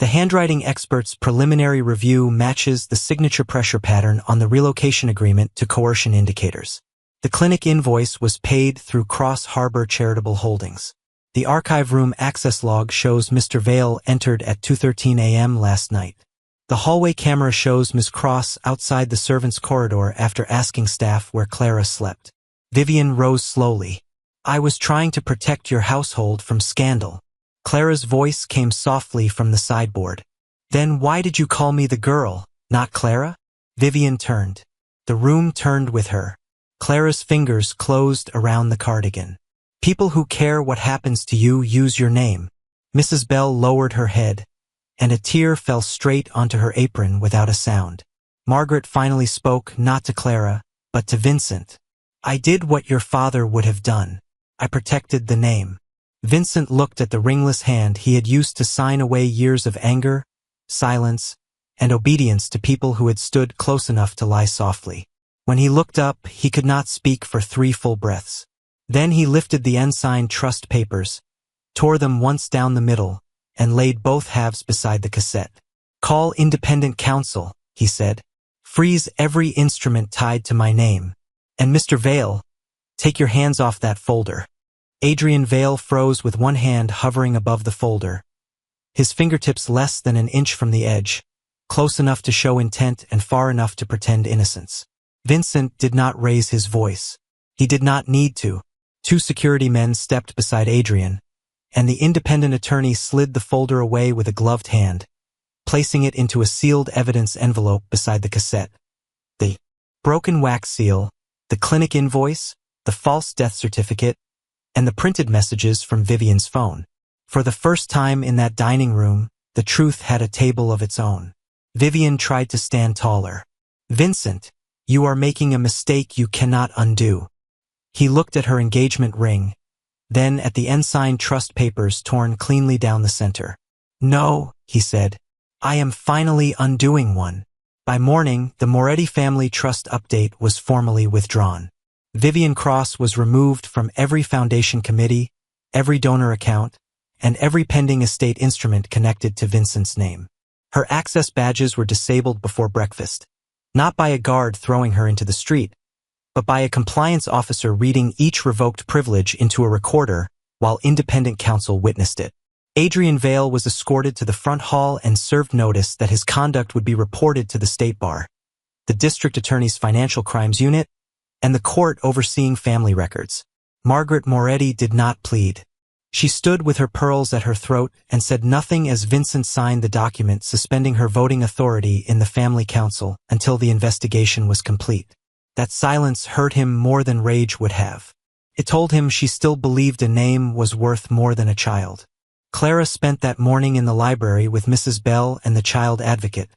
The handwriting expert's preliminary review matches the signature pressure pattern on the relocation agreement to coercion indicators. The clinic invoice was paid through Cross Harbor Charitable Holdings. The archive room access log shows Mr. Vale entered at 2:13 a.m. last night. The hallway camera shows Ms. Cross outside the servants' corridor after asking staff where Clara slept. Vivian rose slowly. "I was trying to protect your household from scandal." Clara's voice came softly from the sideboard. "Then why did you call me the girl, not Clara?" Vivian turned. The room turned with her. Clara's fingers closed around the cardigan. "People who care what happens to you use your name." Mrs. Bell lowered her head, and a tear fell straight onto her apron without a sound. Margaret finally spoke not to Clara, but to Vincent. "I did what your father would have done. I protected the name." Vincent looked at the ringless hand he had used to sign away years of anger, silence, and obedience to people who had stood close enough to lie softly. When he looked up, he could not speak for 3 full breaths. Then he lifted the unsigned trust papers, tore them once down the middle, and laid both halves beside the cassette. "Call independent counsel," he said. "Freeze every instrument tied to my name. And Mr. Vale, take your hands off that folder." Adrian Vale froze with one hand hovering above the folder, his fingertips less than an inch from the edge, close enough to show intent and far enough to pretend innocence. Vincent did not raise his voice. He did not need to. 2 security men stepped beside Adrian, and the independent attorney slid the folder away with a gloved hand, placing it into a sealed evidence envelope beside the cassette. The broken wax seal, the clinic invoice, the false death certificate, and the printed messages from Vivian's phone. For the first time in that dining room, the truth had a table of its own. Vivian tried to stand taller. "Vincent, you are making a mistake you cannot undo." He looked at her engagement ring, then at the unsigned trust papers torn cleanly down the center. "No," he said, "I am finally undoing one." By morning, the Moretti family trust update was formally withdrawn. Vivian Cross was removed from every foundation committee, every donor account, and every pending estate instrument connected to Vincent's name. Her access badges were disabled before breakfast, not by a guard throwing her into the street, but by a compliance officer reading each revoked privilege into a recorder while independent counsel witnessed it. Adrian Vale was escorted to the front hall and served notice that his conduct would be reported to the State Bar, the District Attorney's Financial Crimes Unit, and the court overseeing family records. Margaret Moretti did not plead. She stood with her pearls at her throat and said nothing as Vincent signed the document suspending her voting authority in the family council until the investigation was complete. That silence hurt him more than rage would have. It told him she still believed a name was worth more than a child. Clara spent that morning in the library with Mrs. Bell and the child advocate,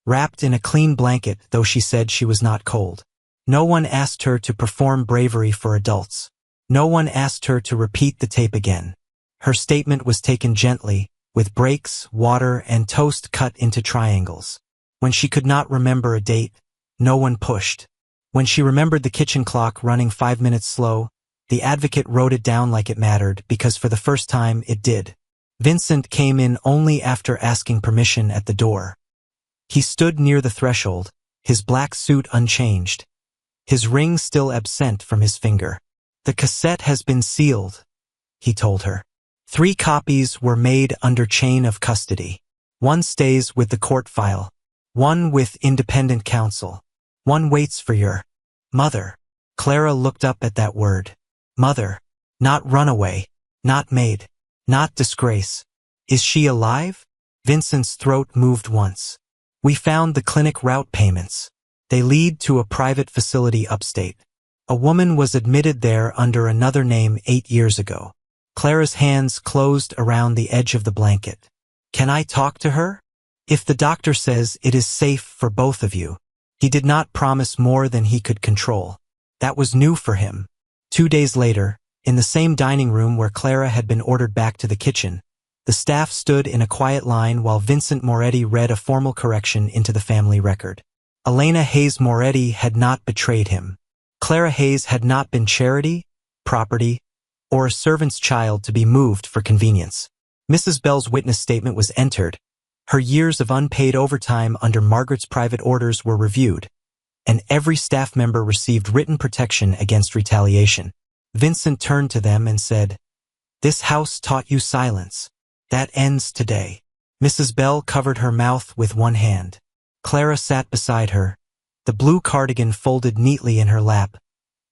wrapped in a clean blanket, though she said she was not cold. No one asked her to perform bravery for adults. No one asked her to repeat the tape again. Her statement was taken gently, with breaks, water, and toast cut into triangles. When she could not remember a date, no one pushed. When she remembered the kitchen clock running 5 minutes slow, the advocate wrote it down like it mattered, because for the first time it did. Vincent came in only after asking permission at the door. He stood near the threshold, his black suit unchanged, his ring still absent from his finger. "The cassette has been sealed," he told her. 3 copies were made under chain of custody. 1 stays with the court file, 1 with independent counsel. 1 waits for your mother. Clara looked up at that word. Mother. Not runaway. Not maid. Not disgrace. Is she alive? Vincent's throat moved once. "We found the clinic route payments. They lead to a private facility upstate. A woman was admitted there under another name 8 years ago." Clara's hands closed around the edge of the blanket. "Can I talk to her?" "If the doctor says it is safe for both of you." He did not promise more than he could control. That was new for him. 2 days later, in the same dining room where Clara had been ordered back to the kitchen, the staff stood in a quiet line while Vincent Moretti read a formal correction into the family record. Elena Hayes Moretti had not betrayed him. Clara Hayes had not been charity, property, or a servant's child to be moved for convenience. Mrs. Bell's witness statement was entered. Her years of unpaid overtime under Margaret's private orders were reviewed, and every staff member received written protection against retaliation. Vincent turned to them and said, "This house taught you silence. That ends today." Mrs. Bell covered her mouth with one hand. Clara sat beside her, the blue cardigan folded neatly in her lap,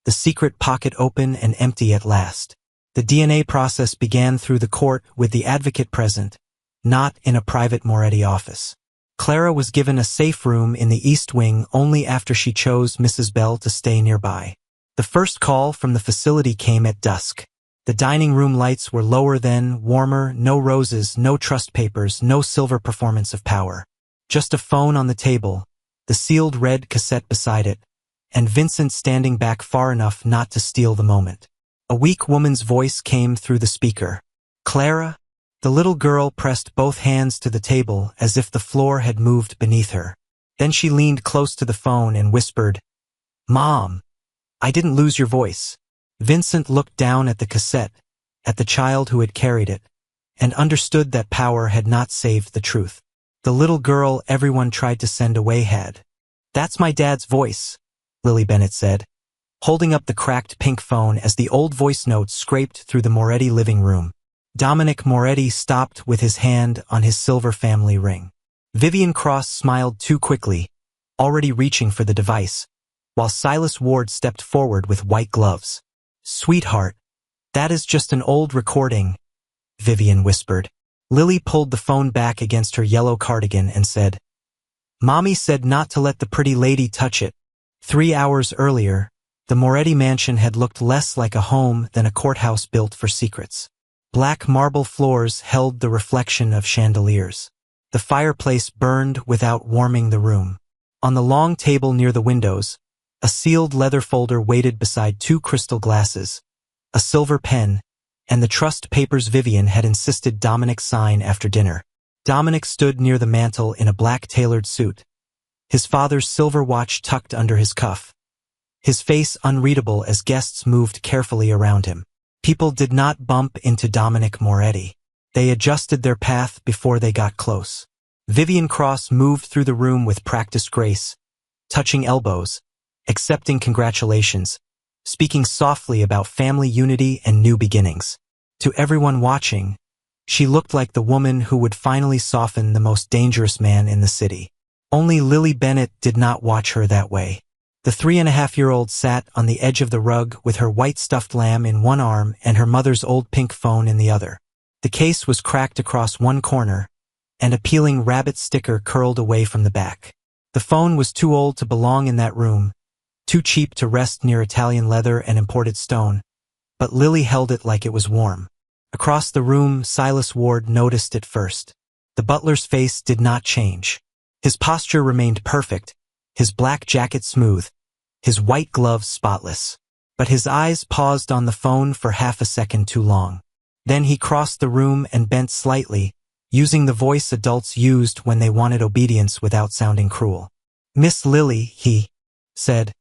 the secret pocket open and empty at last. The DNA process began through the court with the advocate present, not in a private Moretti office. Clara was given a safe room in the East Wing only after she chose Mrs. Bell to stay nearby. The first call from the facility came at dusk. The dining room lights were lower then, warmer, no roses, no trust papers, no silver performance of power. Just a phone on the table, the sealed red cassette beside it, and Vincent standing back far enough not to steal the moment. A weak woman's voice came through the speaker. "Clara?" The little girl pressed both hands to the table as if the floor had moved beneath her. Then she leaned close to the phone and whispered, "Mom, I didn't lose your voice." Vincent looked down at the cassette, at the child who had carried it, and understood that power had not saved the truth. The little girl everyone tried to send away had. "That's my dad's voice," Lily Bennett said, holding up the cracked pink phone as the old voice notes scraped through the Moretti living room. Dominic Moretti stopped with his hand on his silver family ring. Vivian Cross smiled too quickly, already reaching for the device, while Silas Ward stepped forward with white gloves. "Sweetheart, that is just an old recording," Vivian whispered. Lily pulled the phone back against her yellow cardigan and said, "Mommy said not to let the pretty lady touch it." 3 hours earlier, the Moretti mansion had looked less like a home than a courthouse built for secrets. Black marble floors held the reflection of chandeliers. The fireplace burned without warming the room. On the long table near the windows, a sealed leather folder waited beside 2 crystal glasses, a silver pen, and the trust papers Vivian had insisted Dominic sign after dinner. Dominic stood near the mantel in a black tailored suit, his father's silver watch tucked under his cuff, his face unreadable as guests moved carefully around him. People did not bump into Dominic Moretti. They adjusted their path before they got close. Vivian Cross moved through the room with practiced grace, touching elbows, accepting congratulations, speaking softly about family unity and new beginnings. To everyone watching, she looked like the woman who would finally soften the most dangerous man in the city. Only Lily Bennett did not watch her that way. The 3.5-year-old sat on the edge of the rug with her white stuffed lamb in one arm and her mother's old pink phone in the other. The case was cracked across one corner, and a peeling rabbit sticker curled away from the back. The phone was too old to belong in that room, too cheap to rest near Italian leather and imported stone, but Lily held it like it was warm. Across the room, Silas Ward noticed it first. The butler's face did not change. His posture remained perfect, his black jacket smooth, his white gloves spotless. But his eyes paused on the phone for half a second too long. Then he crossed the room and bent slightly, using the voice adults used when they wanted obedience without sounding cruel. "Miss Lily," he said,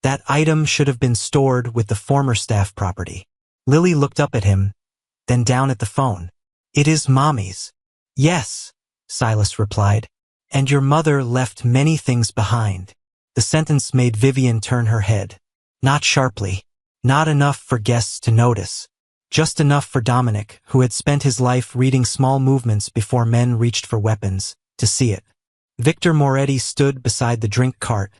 "that item should have been stored with the former staff property." Lily looked up at him, then down at the phone. "It is Mommy's." "Yes," Silas replied, "and your mother left many things behind." The sentence made Vivian turn her head. Not sharply. Not enough for guests to notice. Just enough for Dominic, who had spent his life reading small movements before men reached for weapons, to see it. Victor Moretti stood beside the drink cart,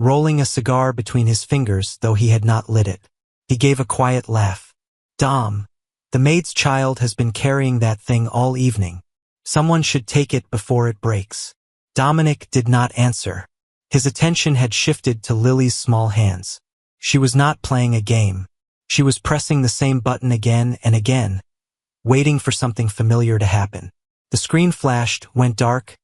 rolling a cigar between his fingers though he had not lit it. He gave a quiet laugh. "Dom, the maid's child has been carrying that thing all evening. Someone should take it before it breaks." Dominic did not answer. His attention had shifted to Lily's small hands. She was not playing a game. She was pressing the same button again and again, waiting for something familiar to happen. The screen flashed, went dark,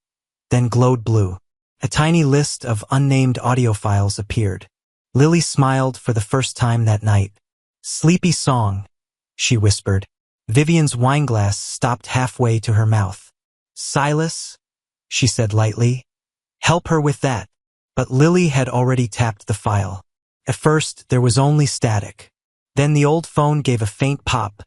then glowed blue. A tiny list of unnamed audio files appeared. Lily smiled for the first time that night. "Sleepy song," she whispered. Vivian's wineglass stopped halfway to her mouth. "Silas," she said lightly, "help her with that." But Lily had already tapped the file. At first, there was only static. Then the old phone gave a faint pop,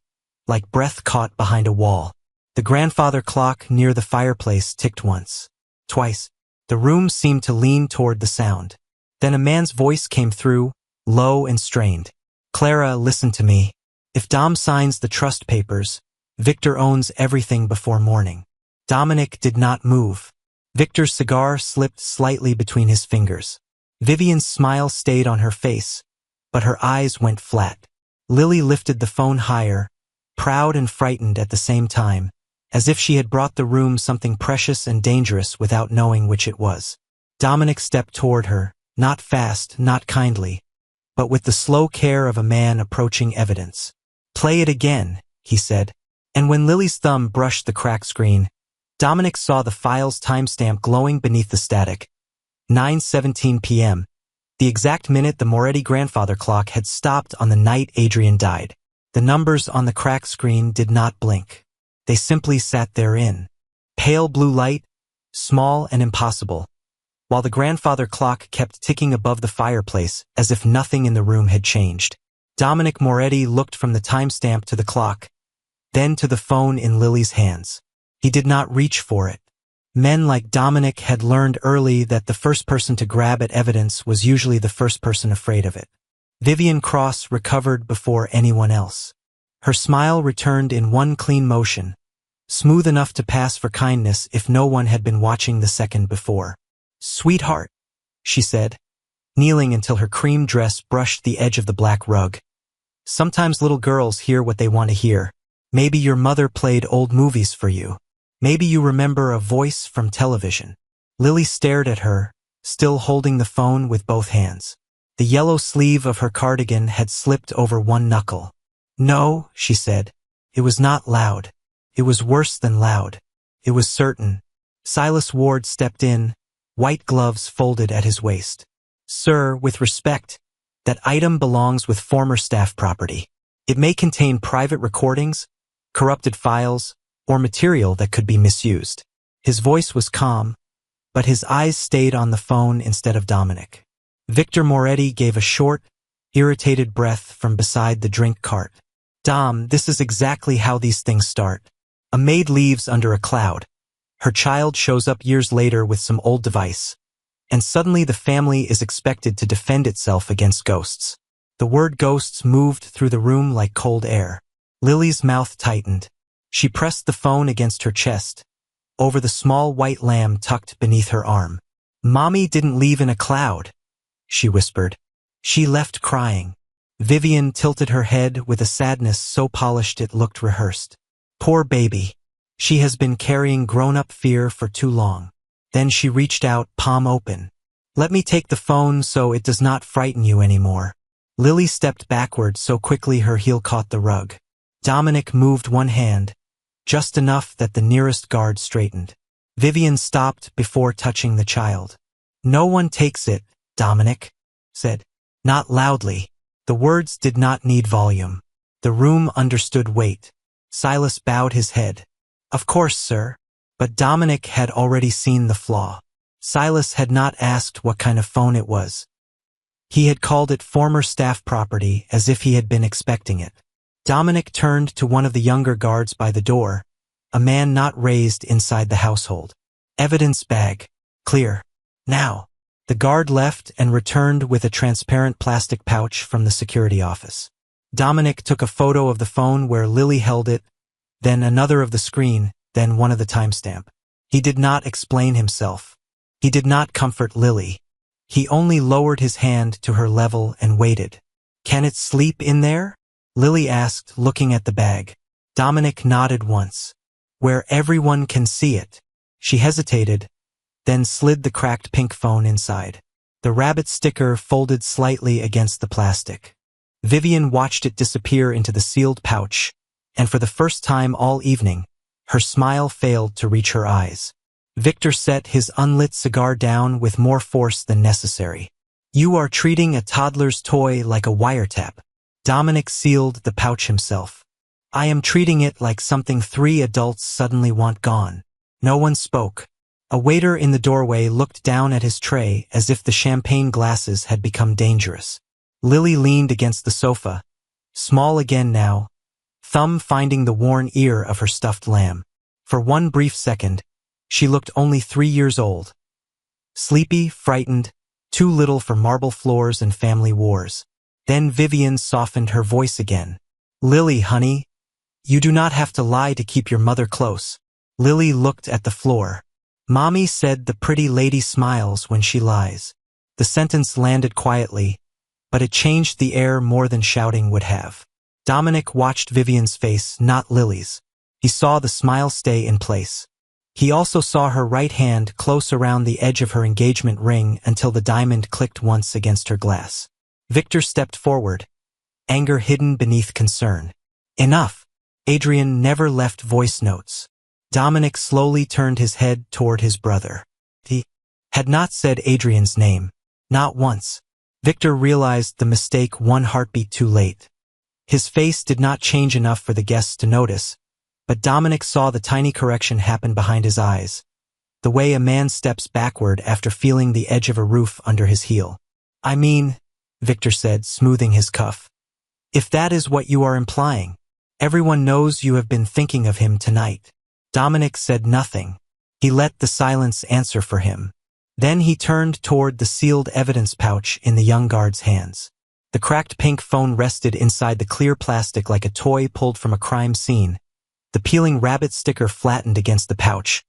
like breath caught behind a wall. The grandfather clock near the fireplace ticked once, twice. The room seemed to lean toward the sound. Then a man's voice came through, low and strained. "Clara, listen to me. If Dom signs the trust papers, Victor owns everything before morning." Dominic did not move. Victor's cigar slipped slightly between his fingers. Vivian's smile stayed on her face, but her eyes went flat. Lily lifted the phone higher, proud and frightened at the same time, as if she had brought the room something precious and dangerous without knowing which it was. Dominic stepped toward her, not fast, not kindly, but with the slow care of a man approaching evidence. "Play it again," he said, and when Lily's thumb brushed the cracked screen, Dominic saw the file's timestamp glowing beneath the static. 9:17 p.m., the exact minute the Moretti grandfather clock had stopped on the night Adrian died. The numbers on the cracked screen did not blink. They simply sat there in pale blue light, small and impossible, while the grandfather clock kept ticking above the fireplace as if nothing in the room had changed. Dominic Moretti looked from the timestamp to the clock, then to the phone in Lily's hands. He did not reach for it. Men like Dominic had learned early that the first person to grab at evidence was usually the first person afraid of it. Vivian Cross recovered before anyone else. Her smile returned in one clean motion, smooth enough to pass for kindness if no one had been watching the second before. "Sweetheart," she said, kneeling until her cream dress brushed the edge of the black rug. "Sometimes little girls hear what they want to hear. Maybe your mother played old movies for you. Maybe you remember a voice from television." Lily stared at her, still holding the phone with both hands. The yellow sleeve of her cardigan had slipped over one knuckle. "No," she said. "It was not loud. It was worse than loud. It was certain." Silas Ward stepped in, white gloves folded at his waist. "Sir, with respect, that item belongs with former staff property. It may contain private recordings, corrupted files, or material that could be misused." His voice was calm, but his eyes stayed on the phone instead of Dominic. Victor Moretti gave a short, irritated breath from beside the drink cart. "Dom, this is exactly how these things start. A maid leaves under a cloud. Her child shows up years later with some old device, and suddenly the family is expected to defend itself against ghosts." The word ghosts moved through the room like cold air. Lily's mouth tightened. She pressed the phone against her chest, over the small white lamb tucked beneath her arm. "Mommy didn't leave in a cloud," she whispered. "She left crying." Vivian tilted her head with a sadness so polished it looked rehearsed. "Poor baby. She has been carrying grown-up fear for too long." Then she reached out, palm open. "Let me take the phone so it does not frighten you anymore." Lily stepped backward so quickly her heel caught the rug. Dominic moved one hand, just enough that the nearest guard straightened. Vivian stopped before touching the child. "No one takes it," Dominic said. Not loudly. The words did not need volume. The room understood weight. Silas bowed his head. "Of course, sir." But Dominic had already seen the flaw. Silas had not asked what kind of phone it was. He had called it former staff property as if he had been expecting it. Dominic turned to one of the younger guards by the door, a man not raised inside the household. "Evidence bag. Clear. Now." The guard left and returned with a transparent plastic pouch from the security office. Dominic took a photo of the phone where Lily held it, then another of the screen, then one of the timestamp. He did not explain himself. He did not comfort Lily. He only lowered his hand to her level and waited. "Can it sleep in there?" Lily asked, looking at the bag. Dominic nodded once. "Where everyone can see it." She hesitated, then slid the cracked pink phone inside. The rabbit sticker folded slightly against the plastic. Vivian watched it disappear into the sealed pouch, and for the first time all evening, her smile failed to reach her eyes. Victor set his unlit cigar down with more force than necessary. "You are treating a toddler's toy like a wiretap." Dominic sealed the pouch himself. "I am treating it like something 3 adults suddenly want gone." No one spoke. A waiter in the doorway looked down at his tray as if the champagne glasses had become dangerous. Lily leaned against the sofa, small again now, thumb finding the worn ear of her stuffed lamb. For one brief second, she looked only 3 years old. Sleepy, frightened, too little for marble floors and family wars. Then Vivian softened her voice again. "Lily, honey, you do not have to lie to keep your mother close." Lily looked at the floor. "Mommy said the pretty lady smiles when she lies." The sentence landed quietly, but it changed the air more than shouting would have. Dominic watched Vivian's face, not Lily's. He saw the smile stay in place. He also saw her right hand close around the edge of her engagement ring until the diamond clicked once against her glass. Victor stepped forward, anger hidden beneath concern. "Enough." Adrian never left voice notes. Dominic slowly turned his head toward his brother. He had not said Adrian's name. Not once. Victor realized the mistake one heartbeat too late. His face did not change enough for the guests to notice, but Dominic saw the tiny correction happen behind his eyes, the way a man steps backward after feeling the edge of a roof under his heel. "I mean," Victor said, smoothing his cuff, If that is what you are implying, everyone knows you have been thinking of him tonight. Dominic said nothing. He let the silence answer for him. Then he turned toward the sealed evidence pouch in the young guard's hands. The cracked pink phone rested inside the clear plastic like a toy pulled from a crime scene. The peeling rabbit sticker flattened against the pouch,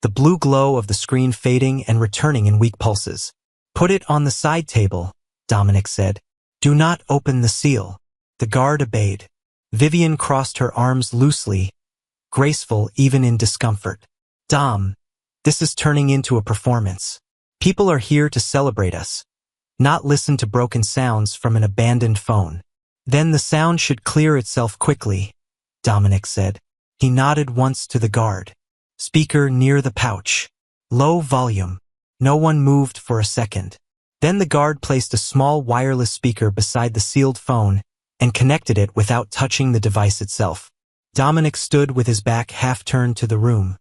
the blue glow of the screen fading and returning in weak pulses. Put it on the side table, Dominic said. Do not open the seal. The guard obeyed. Vivian crossed her arms loosely, graceful even in discomfort. Dom, this is turning into a performance. People are here to celebrate us, not listen to broken sounds from an abandoned phone. Then the sound should clear itself quickly, Dominic said. He nodded once to the guard. Speaker near the pouch. Low volume. No one moved for a second. Then the guard placed a small wireless speaker beside the sealed phone and connected it without touching the device itself. Dominic stood with his back half turned to the room,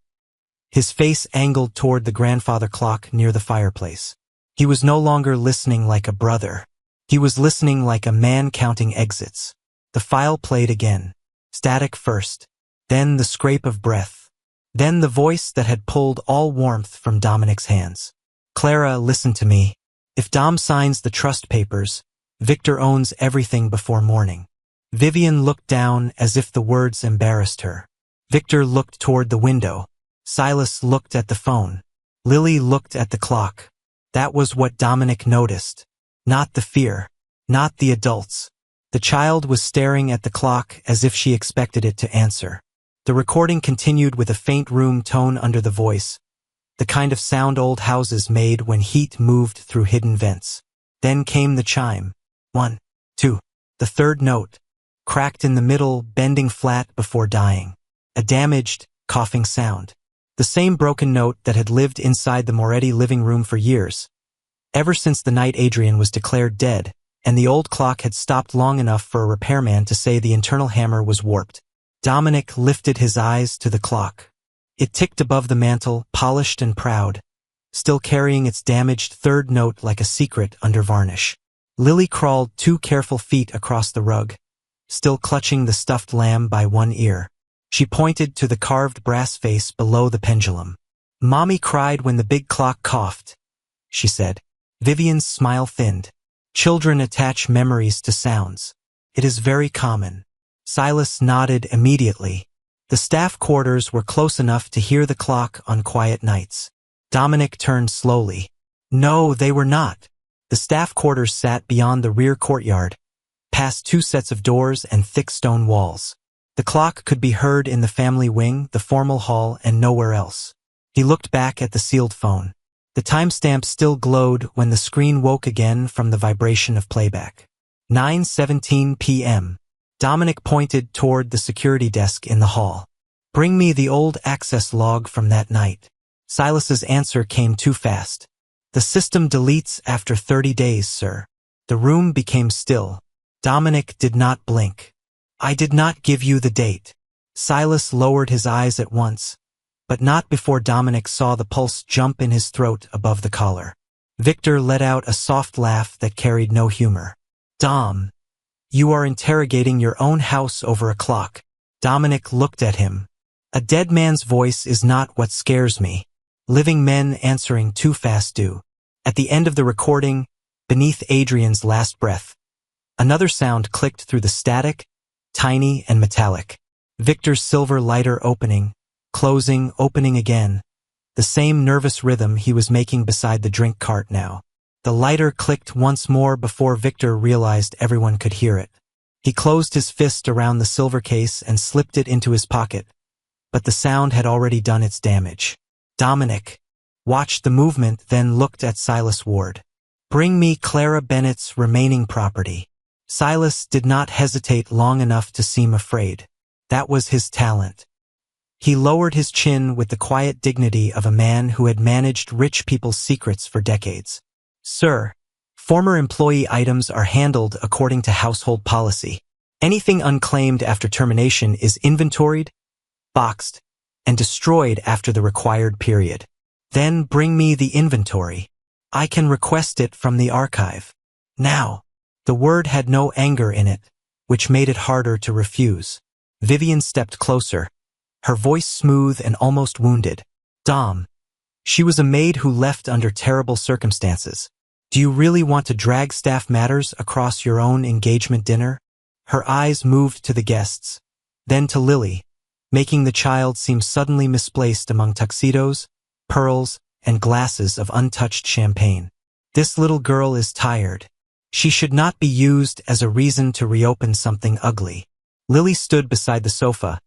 his face angled toward the grandfather clock near the fireplace. He was no longer listening like a brother. He was listening like a man counting exits. The file played again. Static first, then the scrape of breath, then the voice that had pulled all warmth from Dominic's hands. Clara, listen to me. If Dom signs the trust papers, Victor owns everything before morning. Vivian looked down as if the words embarrassed her. Victor looked toward the window. Silas looked at the phone. Lily looked at the clock. That was what Dominic noticed. Not the fear. Not the adults. The child was staring at the clock as if she expected it to answer. The recording continued with a faint room tone under the voice, the kind of sound old houses made when heat moved through hidden vents. Then came the chime. 1, 2. The third note, cracked in the middle, bending flat before dying. A damaged, coughing sound. The same broken note that had lived inside the Moretti living room for years, ever since the night Adrian was declared dead, and the old clock had stopped long enough for a repairman to say the internal hammer was warped. Dominic lifted his eyes to the clock. It ticked above the mantel, polished and proud, still carrying its damaged third note like a secret under varnish. Lily crawled 2 careful feet across the rug, still clutching the stuffed lamb by one ear. She pointed to the carved brass face below the pendulum. Mommy cried when the big clock coughed, she said. Vivian's smile thinned. Children attach memories to sounds. It is very common. Silas nodded immediately. The staff quarters were close enough to hear the clock on quiet nights. Dominic turned slowly. No, they were not. The staff quarters sat beyond the rear courtyard, past 2 sets of doors and thick stone walls. The clock could be heard in the family wing, the formal hall, and nowhere else. He looked back at the sealed phone. The timestamp still glowed when the screen woke again from the vibration of playback. 9:17 p.m. Dominic pointed toward the security desk in the hall. Bring me the old access log from that night. Silas's answer came too fast. The system deletes after 30 days, sir. The room became still. Dominic did not blink. I did not give you the date. Silas lowered his eyes at once, but not before Dominic saw the pulse jump in his throat above the collar. Victor let out a soft laugh that carried no humor. Dom, you are interrogating your own house over a clock. Dominic looked at him. A dead man's voice is not what scares me. Living men answering too fast do. At the end of the recording, beneath Adrian's last breath, another sound clicked through the static, tiny and metallic. Victor's silver lighter opening, closing, opening again. The same nervous rhythm he was making beside the drink cart now. The lighter clicked once more before Victor realized everyone could hear it. He closed his fist around the silver case and slipped it into his pocket, but the sound had already done its damage. Dominic watched the movement, then looked at Silas Ward. Bring me Clara Bennett's remaining property. Silas did not hesitate long enough to seem afraid. That was his talent. He lowered his chin with the quiet dignity of a man who had managed rich people's secrets for decades. Sir, former employee items are handled according to household policy. Anything unclaimed after termination is inventoried, boxed, and destroyed after the required period. Then bring me the inventory. I can request it from the archive. Now. The word had no anger in it, which made it harder to refuse. Vivian stepped closer, her voice smooth and almost wounded. Dom. She was a maid who left under terrible circumstances. Do you really want to drag staff matters across your own engagement dinner? Her eyes moved to the guests, then to Lily, making the child seem suddenly misplaced among tuxedos, pearls, and glasses of untouched champagne. This little girl is tired. She should not be used as a reason to reopen something ugly. Lily stood beside the sofa,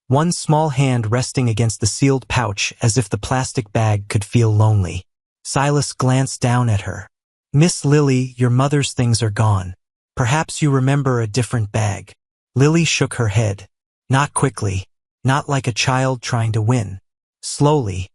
one small hand resting against the sealed pouch as if the plastic bag could feel lonely. Silas glanced down at her. Miss Lily, your mother's things are gone. Perhaps you remember a different bag. Lily shook her head. Not quickly, not like a child trying to win. Slowly,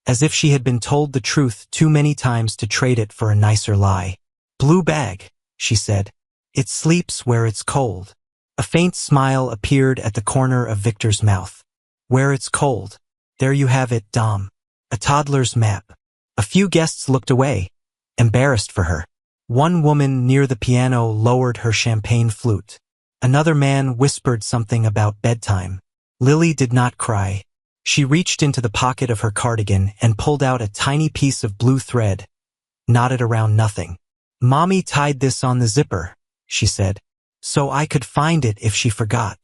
as if she had been told the truth too many times to trade it for a nicer lie. Blue bag, she said. It sleeps where it's cold. A faint smile appeared at the corner of Victor's mouth. Where it's cold. There you have it, Dom. A toddler's map. A few guests looked away, embarrassed for her. One woman near the piano lowered her champagne flute. Another man whispered something about bedtime. Lily did not cry. She reached into the pocket of her cardigan and pulled out a tiny piece of blue thread, knotted around nothing. Mommy tied this on the zipper, she said, so I could find it if she forgot.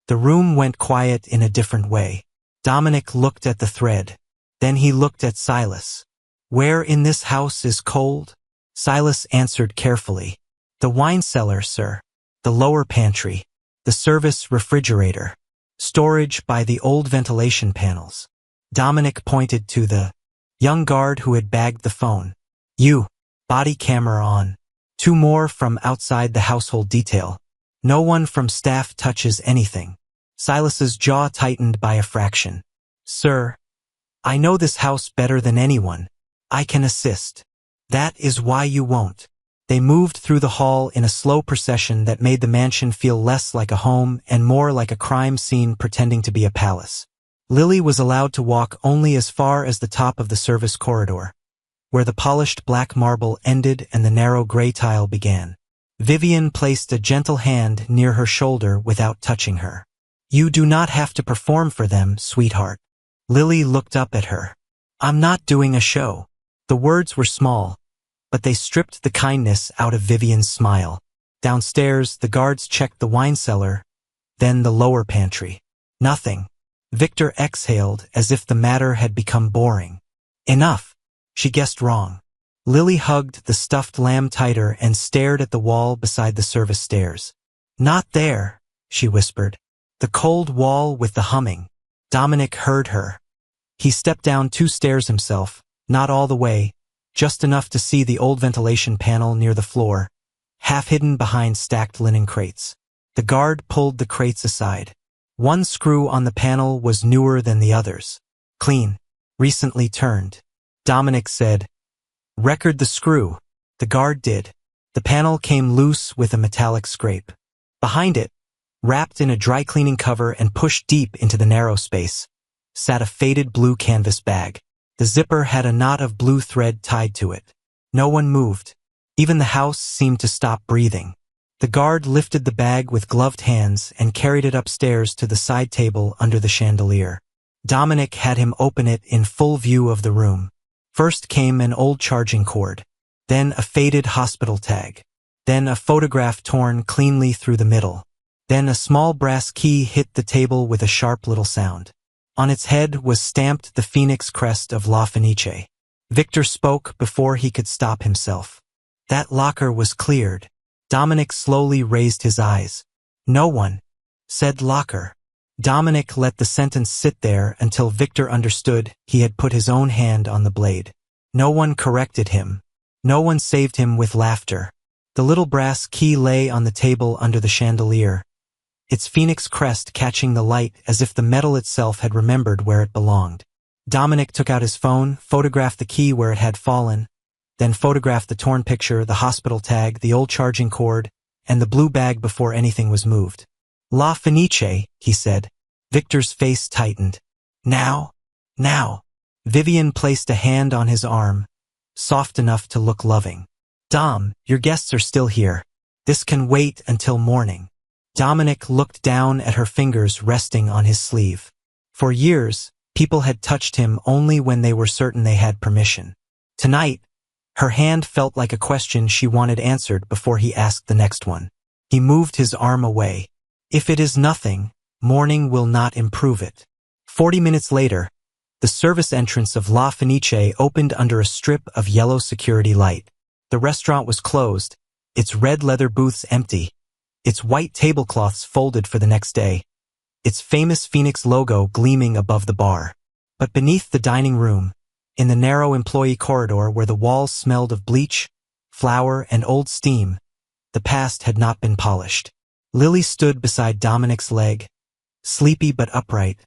The room went quiet in a different way. Dominic looked at the thread. Then he looked at Silas. Where in this house is cold? Silas answered carefully. The wine cellar, sir. The lower pantry. The service refrigerator. Storage by the old ventilation panels. Dominic pointed to the young guard who had bagged the phone. You. Body camera on. 2 more from outside the household detail. No one from staff touches anything. Silas's jaw tightened by a fraction. Sir, I know this house better than anyone. I can assist. That is why you won't. They moved through the hall in a slow procession that made the mansion feel less like a home and more like a crime scene pretending to be a palace. Lily was allowed to walk only as far as the top of the service corridor, where the polished black marble ended and the narrow gray tile began. Vivian placed a gentle hand near her shoulder without touching her. You do not have to perform for them, sweetheart. Lily looked up at her. I'm not doing a show. The words were small, but they stripped the kindness out of Vivian's smile. Downstairs, the guards checked the wine cellar, then the lower pantry. Nothing. Victor exhaled as if the matter had become boring. Enough. She guessed wrong. Lily hugged the stuffed lamb tighter and stared at the wall beside the service stairs. Not there, she whispered. The cold wall with the humming. Dominic heard her. He stepped down 2 stairs himself, not all the way, just enough to see the old ventilation panel near the floor, half hidden behind stacked linen crates. The guard pulled the crates aside. One screw on the panel was newer than the others. Clean. Recently turned. Dominic said, Record the screw. The guard did. The panel came loose with a metallic scrape. Behind it, wrapped in a dry cleaning cover and pushed deep into the narrow space, sat a faded blue canvas bag. The zipper had a knot of blue thread tied to it. No one moved. Even the house seemed to stop breathing. The guard lifted the bag with gloved hands and carried it upstairs to the side table under the chandelier. Dominic had him open it in full view of the room. First came an old charging cord, then a faded hospital tag, then a photograph torn cleanly through the middle. Then a small brass key hit the table with a sharp little sound. On its head was stamped the phoenix crest of La Fenice. Victor spoke before he could stop himself. That locker was cleared. Dominic slowly raised his eyes. No one said locker. Dominic let the sentence sit there until Victor understood he had put his own hand on the blade. No one corrected him. No one saved him with laughter. The little brass key lay on the table under the chandelier, its phoenix crest catching the light as if the metal itself had remembered where it belonged. Dominic took out his phone, photographed the key where it had fallen, then photographed the torn picture, the hospital tag, the old charging cord, and the blue bag before anything was moved. La Fenice, he said. Victor's face tightened. Now. Vivian placed a hand on his arm, soft enough to look loving. Dom, your guests are still here. This can wait until morning. Dominic looked down at her fingers resting on his sleeve. For years, people had touched him only when they were certain they had permission. Tonight, her hand felt like a question she wanted answered before he asked the next one. He moved his arm away. If it is nothing, mourning will not improve it. 40 minutes later, the service entrance of La Fenice opened under a strip of yellow security light. The restaurant was closed, its red leather booths empty, its white tablecloths folded for the next day, its famous Phoenix logo gleaming above the bar. But beneath the dining room, in the narrow employee corridor where the walls smelled of bleach, flour, and old steam, the past had not been polished. Lily stood beside Dominic's leg, sleepy but upright,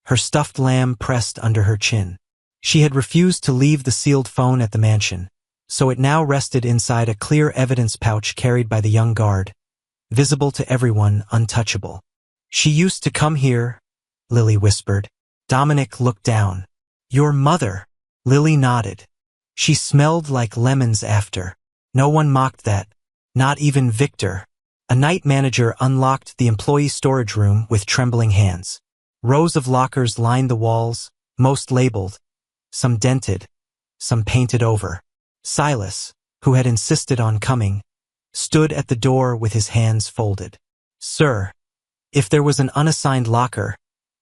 her stuffed lamb pressed under her chin. She had refused to leave the sealed phone at the mansion, so it now rested inside a clear evidence pouch carried by the young guard, visible to everyone, untouchable. She used to come here, Lily whispered. Dominic looked down. Your mother. Lily nodded. She smelled like lemons after. No one mocked that, not even Victor. A night manager unlocked the employee storage room with trembling hands. Rows of lockers lined the walls, most labeled, some dented, some painted over. Silas, who had insisted on coming, stood at the door with his hands folded. Sir, if there was an unassigned locker,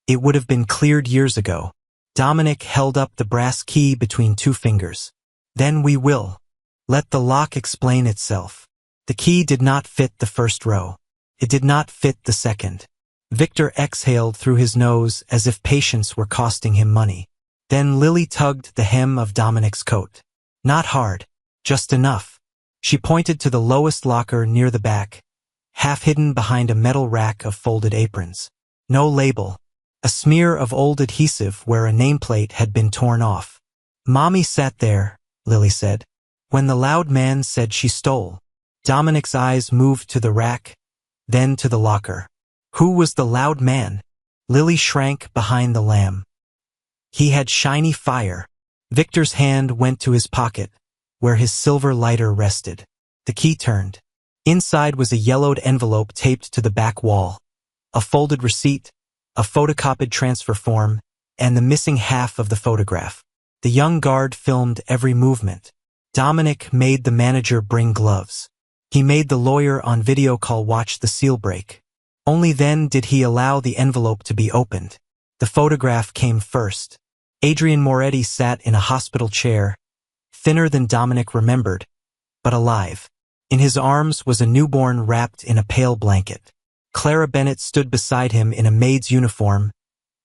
it would have been cleared years ago. Dominic held up the brass key between two fingers. Then we will. Let the lock explain itself. The key did not fit the first row. It did not fit the second. Victor exhaled through his nose as if patience were costing him money. Then Lily tugged the hem of Dominic's coat. Not hard, just enough. She pointed to the lowest locker near the back, half hidden behind a metal rack of folded aprons. No label. A smear of old adhesive where a nameplate had been torn off. Mommy sat there, Lily said, when the loud man said she stole. Dominic's eyes moved to the rack, then to the locker. Who was the loud man? Lily shrank behind the lamb. He had shiny fire. Victor's hand went to his pocket, where his silver lighter rested. The key turned. Inside was a yellowed envelope taped to the back wall, a folded receipt, a photocopied transfer form, and the missing half of the photograph. The young guard filmed every movement. Dominic made the manager bring gloves. He made the lawyer on video call watch the seal break. Only then did he allow the envelope to be opened. The photograph came first. Adrian Moretti sat in a hospital chair, thinner than Dominic remembered, but alive. In his arms was a newborn wrapped in a pale blanket. Clara Bennett stood beside him in a maid's uniform,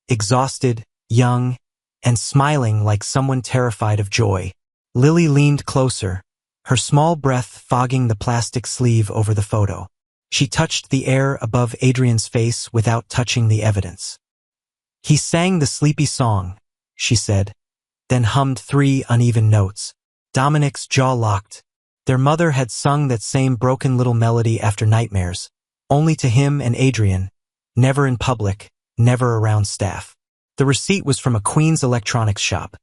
exhausted, young, and smiling like someone terrified of joy. Lily leaned closer, her small breath fogging the plastic sleeve over the photo. She touched the air above Adrian's face without touching the evidence. He sang the sleepy song, she said, then hummed 3 uneven notes. Dominic's jaw locked. Their mother had sung that same broken little melody after nightmares, only to him and Adrian, never in public, never around staff. The receipt was from a Queens electronics shop.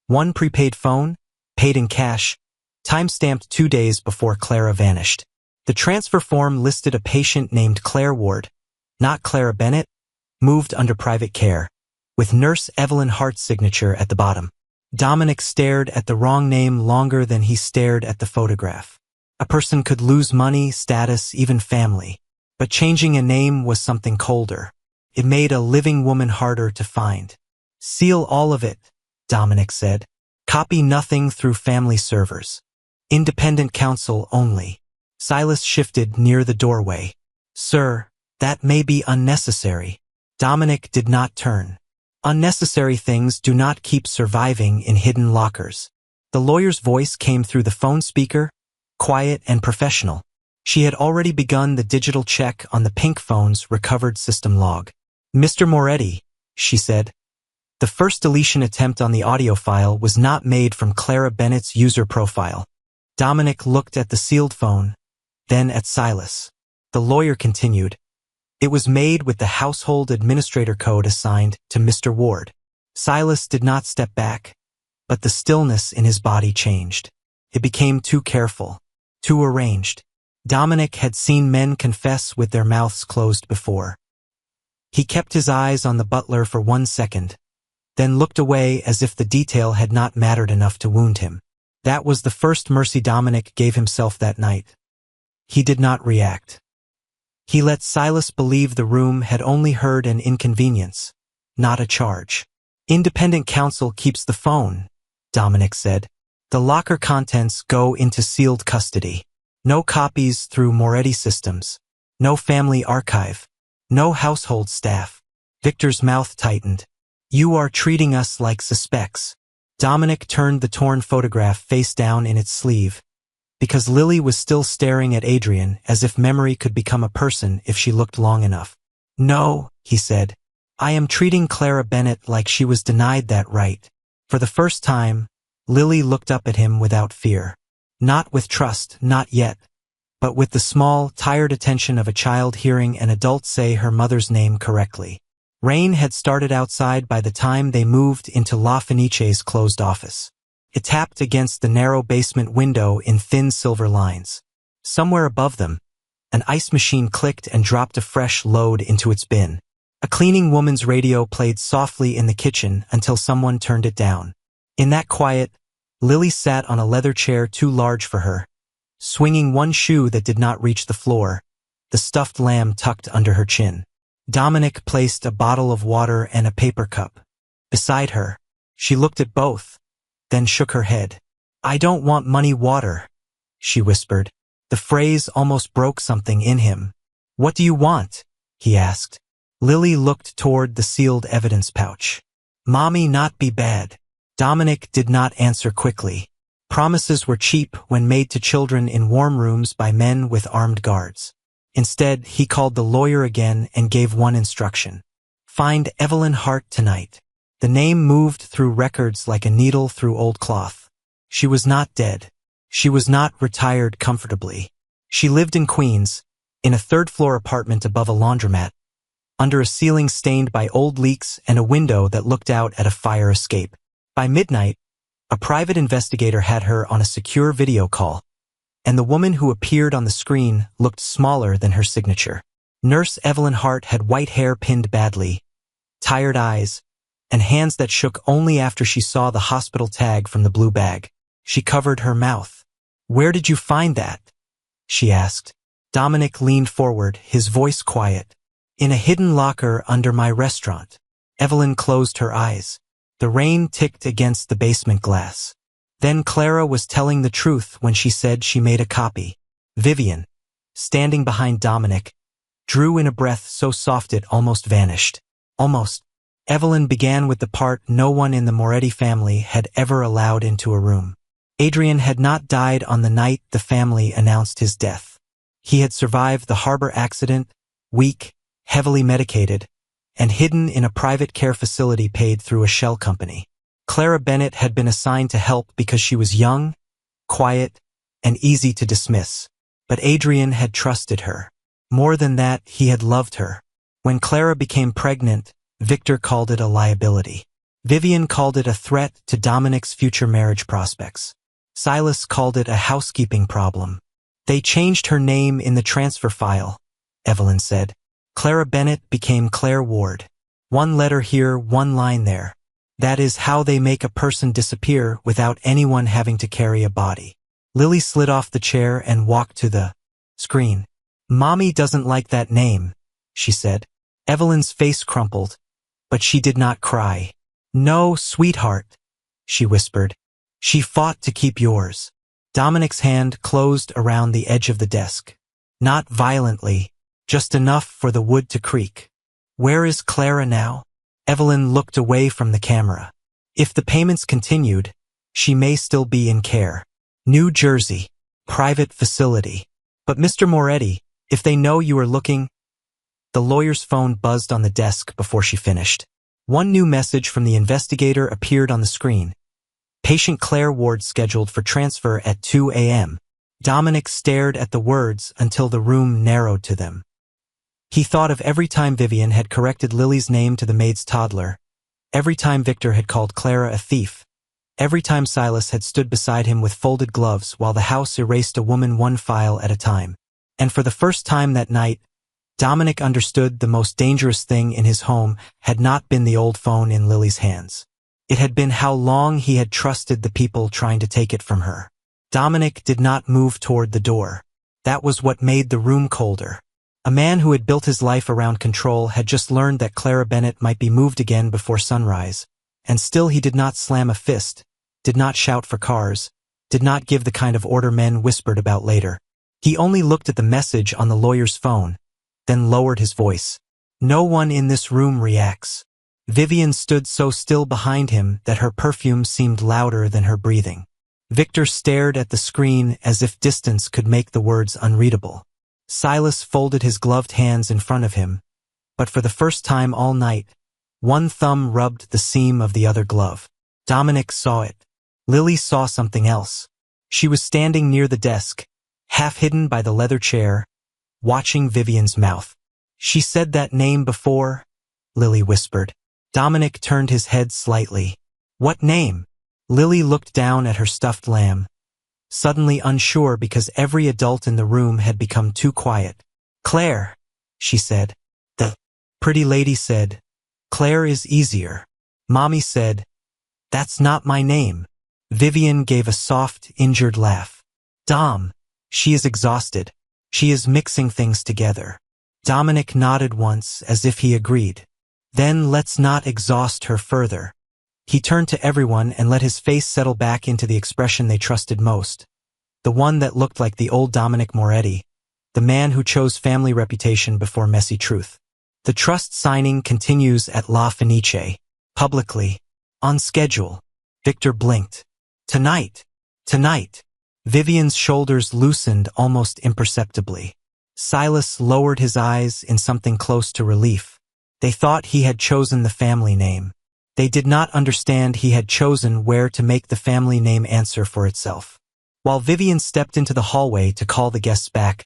1 prepaid phone, paid in cash, time-stamped 2 days before Clara vanished. The transfer form listed a patient named Claire Ward, not Clara Bennett, moved under private care, with Nurse Evelyn Hart's signature at the bottom. Dominic stared at the wrong name longer than he stared at the photograph. A person could lose money, status, even family, but changing a name was something colder. It made a living woman harder to find. Seal all of it, Dominic said. Copy nothing through family servers. Independent counsel only. Silas shifted near the doorway. Sir, that may be unnecessary. Dominic did not turn. Unnecessary things do not keep surviving in hidden lockers. The lawyer's voice came through the phone speaker, quiet and professional. She had already begun the digital check on the pink phone's recovered system log. Mr. Moretti, she said. The first deletion attempt on the audio file was not made from Clara Bennett's user profile. Dominic looked at the sealed phone, then at Silas. The lawyer continued. It was made with the household administrator code assigned to Mr. Ward. Silas did not step back, but the stillness in his body changed. It became too careful, too arranged. Dominic had seen men confess with their mouths closed before. He kept his eyes on the butler for 1 second, then looked away as if the detail had not mattered enough to wound him. That was the first mercy Dominic gave himself that night. He did not react. He let Silas believe the room had only heard an inconvenience, not a charge. Independent counsel keeps the phone, Dominic said. The locker contents go into sealed custody. No copies through Moretti systems. No family archive. No household staff. Victor's mouth tightened. You are treating us like suspects. Dominic turned the torn photograph face down in its sleeve, because Lily was still staring at Adrian as if memory could become a person if she looked long enough. No, he said. I am treating Clara Bennett like she was denied that right. For the first time, Lily looked up at him without fear. Not with trust, not yet, but with the small, tired attention of a child hearing an adult say her mother's name correctly. Rain had started outside by the time they moved into La Fenice's closed office. It tapped against the narrow basement window in thin silver lines. Somewhere above them, an ice machine clicked and dropped a fresh load into its bin. A cleaning woman's radio played softly in the kitchen until someone turned it down. In that quiet, Lily sat on a leather chair too large for her, swinging one shoe that did not reach the floor, the stuffed lamb tucked under her chin. Dominic placed a bottle of water and a paper cup beside her. She looked at both, then shook her head. I don't want money water, she whispered. The phrase almost broke something in him. What do you want? He asked. Lily looked toward the sealed evidence pouch. Mommy not be bad. Dominic did not answer quickly. Promises were cheap when made to children in warm rooms by men with armed guards. Instead, he called the lawyer again and gave one instruction. Find Evelyn Hart tonight. The name moved through records like a needle through old cloth. She was not dead. She was not retired comfortably. She lived in Queens, in a third-floor apartment above a laundromat, under a ceiling stained by old leaks and a window that looked out at a fire escape. By midnight, a private investigator had her on a secure video call, and the woman who appeared on the screen looked smaller than her signature. Nurse Evelyn Hart had white hair pinned badly, tired eyes, and hands that shook only after she saw the hospital tag from the blue bag. She covered her mouth. Where did you find that? She asked. Dominic leaned forward, his voice quiet. In a hidden locker under my restaurant. Evelyn closed her eyes. The rain ticked against the basement glass. Then Clara was telling the truth when she said she made a copy. Vivian, standing behind Dominic, drew in a breath so soft it almost vanished. Almost. Evelyn began with the part no one in the Moretti family had ever allowed into a room. Adrian had not died on the night the family announced his death. He had survived the harbor accident, weak, heavily medicated, and hidden in a private care facility paid through a shell company. Clara Bennett had been assigned to help because she was young, quiet, and easy to dismiss. But Adrian had trusted her. More than that, he had loved her. When Clara became pregnant, Victor called it a liability. Vivian called it a threat to Dominic's future marriage prospects. Silas called it a housekeeping problem. They changed her name in the transfer file, Evelyn said. Clara Bennett became Claire Ward. One letter here, one line there. That is how they make a person disappear without anyone having to carry a body. Lily slid off the chair and walked to the screen. Mommy doesn't like that name, she said. Evelyn's face crumpled, but she did not cry. No, sweetheart, she whispered. She fought to keep yours. Dominic's hand closed around the edge of the desk. Not violently, just enough for the wood to creak. Where is Clara now? Evelyn looked away from the camera. If the payments continued, she may still be in care. New Jersey, private facility. But Mr. Moretti, if they know you are looking... The lawyer's phone buzzed on the desk before she finished. One new message from the investigator appeared on the screen. Patient Claire Ward scheduled for transfer at 2 a.m. Dominic stared at the words until the room narrowed to them. He thought of every time Vivian had corrected Lily's name to the maid's toddler, every time Victor had called Clara a thief, every time Silas had stood beside him with folded gloves while the house erased a woman one file at a time. And for the first time that night, Dominic understood the most dangerous thing in his home had not been the old phone in Lily's hands. It had been how long he had trusted the people trying to take it from her. Dominic did not move toward the door. That was what made the room colder. A man who had built his life around control had just learned that Clara Bennett might be moved again before sunrise, and still he did not slam a fist, did not shout for cars, did not give the kind of order men whispered about later. He only looked at the message on the lawyer's phone, then lowered his voice. No one in this room reacts. Vivian stood so still behind him that her perfume seemed louder than her breathing. Victor stared at the screen as if distance could make the words unreadable. Silas folded his gloved hands in front of him, but for the first time all night, one thumb rubbed the seam of the other glove. Dominic saw it. Lily saw something else. She was standing near the desk, half hidden by the leather chair, watching Vivian's mouth. "She said that name before," Lily whispered. Dominic turned his head slightly. "What name?" Lily looked down at her stuffed lamb, suddenly unsure because every adult in the room had become too quiet. "Claire," she said. The pretty lady said, "Claire is easier." Mommy said, "That's not my name." Vivian gave a soft, injured laugh. "Dom, she is exhausted. She is mixing things together." Dominic nodded once as if he agreed. "Then let's not exhaust her further." He turned to everyone and let his face settle back into the expression they trusted most. The one that looked like the old Dominic Moretti, the man who chose family reputation before messy truth. The trust signing continues at La Fenice, publicly, on schedule. Victor blinked. Tonight. Vivian's shoulders loosened almost imperceptibly. Silas lowered his eyes in something close to relief. They thought he had chosen the family name. They did not understand he had chosen where to make the family name answer for itself. While Vivian stepped into the hallway to call the guests back,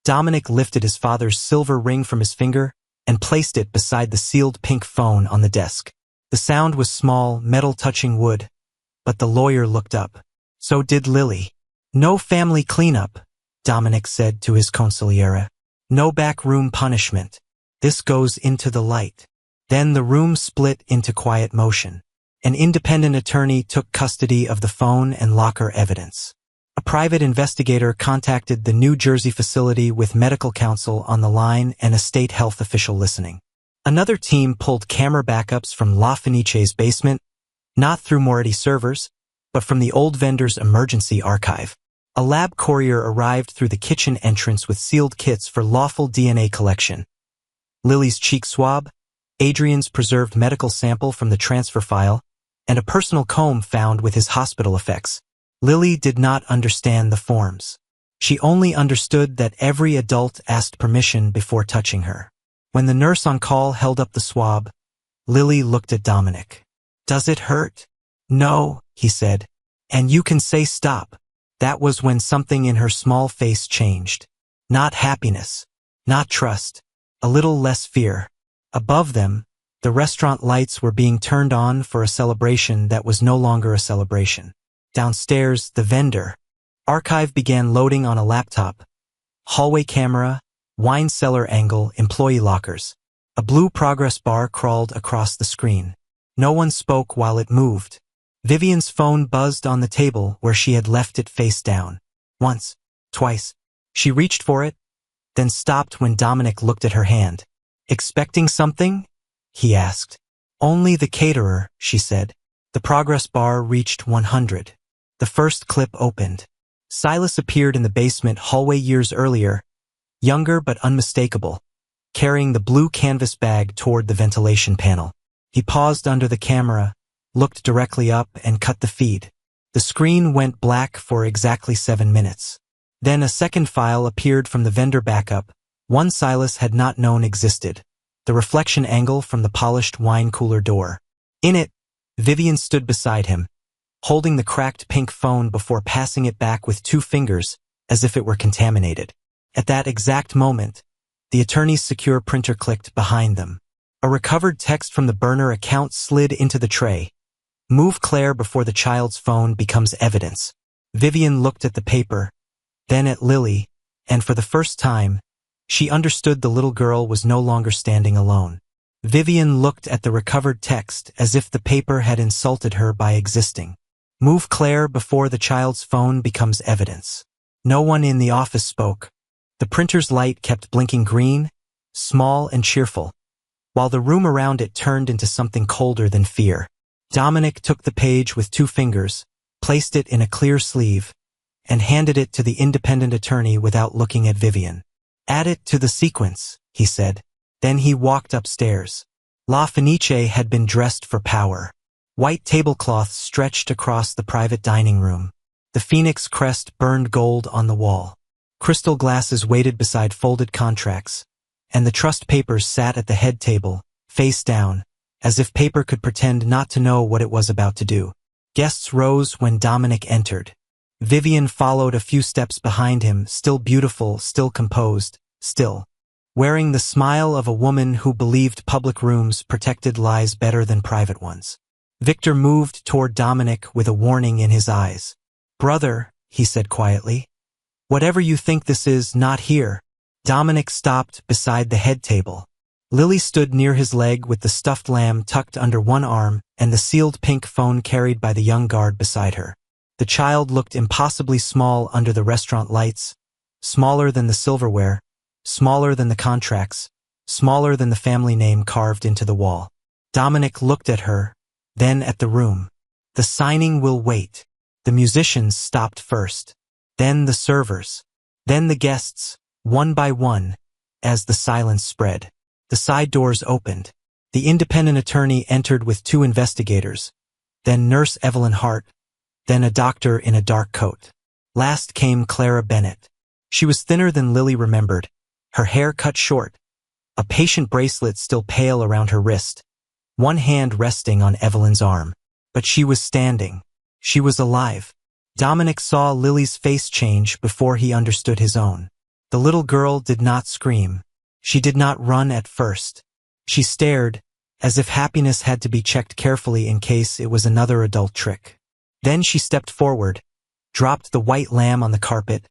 Dominic lifted his father's silver ring from his finger and placed it beside the sealed pink phone on the desk. The sound was small, metal touching wood, but the lawyer looked up. So did Lily. "No family cleanup," Dominic said to his consigliere. "No backroom punishment. This goes into the light." Then the room split into quiet motion. An independent attorney took custody of the phone and locker evidence. A private investigator contacted the New Jersey facility with medical counsel on the line and a state health official listening. Another team pulled camera backups from La Fenice's basement, not through Moretti servers, but from the old vendor's emergency archive. A lab courier arrived through the kitchen entrance with sealed kits for lawful DNA collection. Lily's cheek swab, Adrian's preserved medical sample from the transfer file, and a personal comb found with his hospital effects. Lily did not understand the forms. She only understood that every adult asked permission before touching her. When the nurse on call held up the swab, Lily looked at Dominic. "Does it hurt?" "No," he said. "And you can say stop." That was when something in her small face changed. Not happiness, not trust, a little less fear. Above them, the restaurant lights were being turned on for a celebration that was no longer a celebration. Downstairs, the vendor archive began loading on a laptop. Hallway camera, wine cellar angle, employee lockers. A blue progress bar crawled across the screen. No one spoke while it moved. Vivian's phone buzzed on the table where she had left it face down. Once, twice. She reached for it, then stopped when Dominic looked at her hand. "Expecting something?" he asked. "Only the caterer," she said. The progress bar reached 100. The first clip opened. Silas appeared in the basement hallway years earlier, younger but unmistakable, carrying the blue canvas bag toward the ventilation panel. He paused under the camera, looked directly up, and cut the feed. The screen went black for exactly 7 minutes. Then a second file appeared from the vendor backup, one Silas had not known existed, the reflection angle from the polished wine cooler door. In it, Vivian stood beside him, holding the cracked pink phone before passing it back with 2 fingers, as if it were contaminated. At that exact moment, the attorney's secure printer clicked behind them. A recovered text from the burner account slid into the tray. "Move Claire before the child's phone becomes evidence." Vivian looked at the paper, then at Lily, and for the first time, she understood the little girl was no longer standing alone. Vivian looked at the recovered text as if the paper had insulted her by existing. Move Claire before the child's phone becomes evidence. No one in the office spoke. The printer's light kept blinking green, small and cheerful, while the room around it turned into something colder than fear. Dominic took the page with 2 fingers, placed it in a clear sleeve, and handed it to the independent attorney without looking at Vivian. Add it to the sequence, he said. Then he walked upstairs. La Fenice had been dressed for power. White tablecloths stretched across the private dining room. The phoenix crest burned gold on the wall. Crystal glasses waited beside folded contracts, and the trust papers sat at the head table, face down, as if paper could pretend not to know what it was about to do. Guests rose when Dominic entered. Vivian followed a few steps behind him, still beautiful, still composed, still wearing the smile of a woman who believed public rooms protected lies better than private ones. Victor moved toward Dominic with a warning in his eyes. "Brother," he said quietly, "whatever you think this is, not here." Dominic stopped beside the head table. Lily stood near his leg with the stuffed lamb tucked under one arm and the sealed pink phone carried by the young guard beside her. The child looked impossibly small under the restaurant lights, smaller than the silverware, smaller than the contracts, smaller than the family name carved into the wall. Dominic looked at her, then at the room. The signing will wait. The musicians stopped first. Then the servers. Then the guests, one by one, as the silence spread. The side doors opened. The independent attorney entered with 2 investigators, then Nurse Evelyn Hart, then a doctor in a dark coat. Last came Clara Bennett. She was thinner than Lily remembered, her hair cut short, a patient bracelet still pale around her wrist, one hand resting on Evelyn's arm. But she was standing. She was alive. Dominic saw Lily's face change before he understood his own. The little girl did not scream. She did not run at first. She stared, as if happiness had to be checked carefully in case it was another adult trick. Then she stepped forward, dropped the white lamb on the carpet,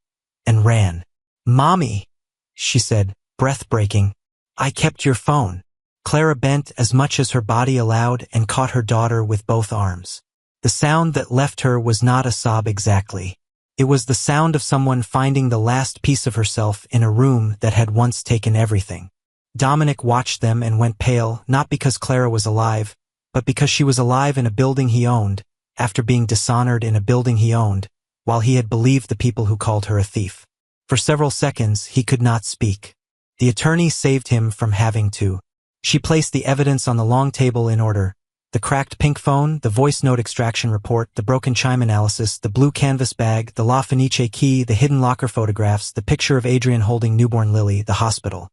and ran. "Mommy," she said, breath-breaking, "I kept your phone." Clara bent as much as her body allowed and caught her daughter with both arms. The sound that left her was not a sob exactly. It was the sound of someone finding the last piece of herself in a room that had once taken everything. Dominic watched them and went pale, not because Clara was alive, but because she was alive in a building he owned, after being dishonored in a building he owned, while he had believed the people who called her a thief. For several seconds, he could not speak. The attorney saved him from having to. She placed the evidence on the long table in order. The cracked pink phone, the voice note extraction report, the broken chime analysis, the blue canvas bag, the La Fenice key, the hidden locker photographs, the picture of Adrian holding newborn Lily, the hospital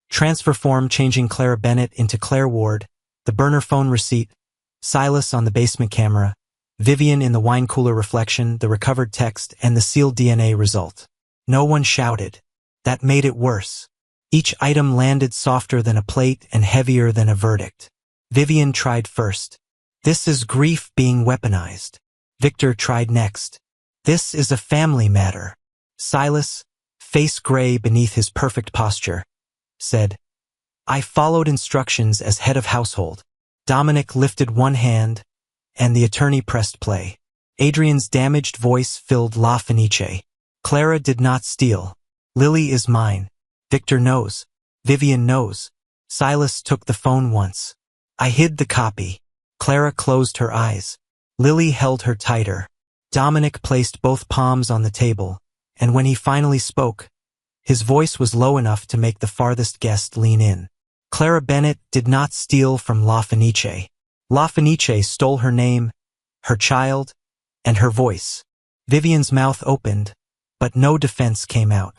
transfer form changing Clara Bennett into Claire Ward, the burner phone receipt, Silas on the basement camera, Vivian in the wine cooler reflection, the recovered text, and the sealed DNA result. No one shouted. That made it worse. Each item landed softer than a plate and heavier than a verdict. Vivian tried first. "This is grief being weaponized." Victor tried next. "This is a family matter." Silas, face gray beneath his perfect posture, said, "I followed instructions as head of household." Dominic lifted one hand, and the attorney pressed play. Adrian's damaged voice filled La Fenice. "Clara did not steal. Lily is mine. Victor knows. Vivian knows. Silas took the phone once. I hid the copy." Clara closed her eyes. Lily held her tighter. Dominic placed both palms on the table, and when he finally spoke, his voice was low enough to make the farthest guest lean in. Clara Bennett did not steal from La Fenice. La Fenice stole her name, her child, and her voice. Vivian's mouth opened, but no defense came out.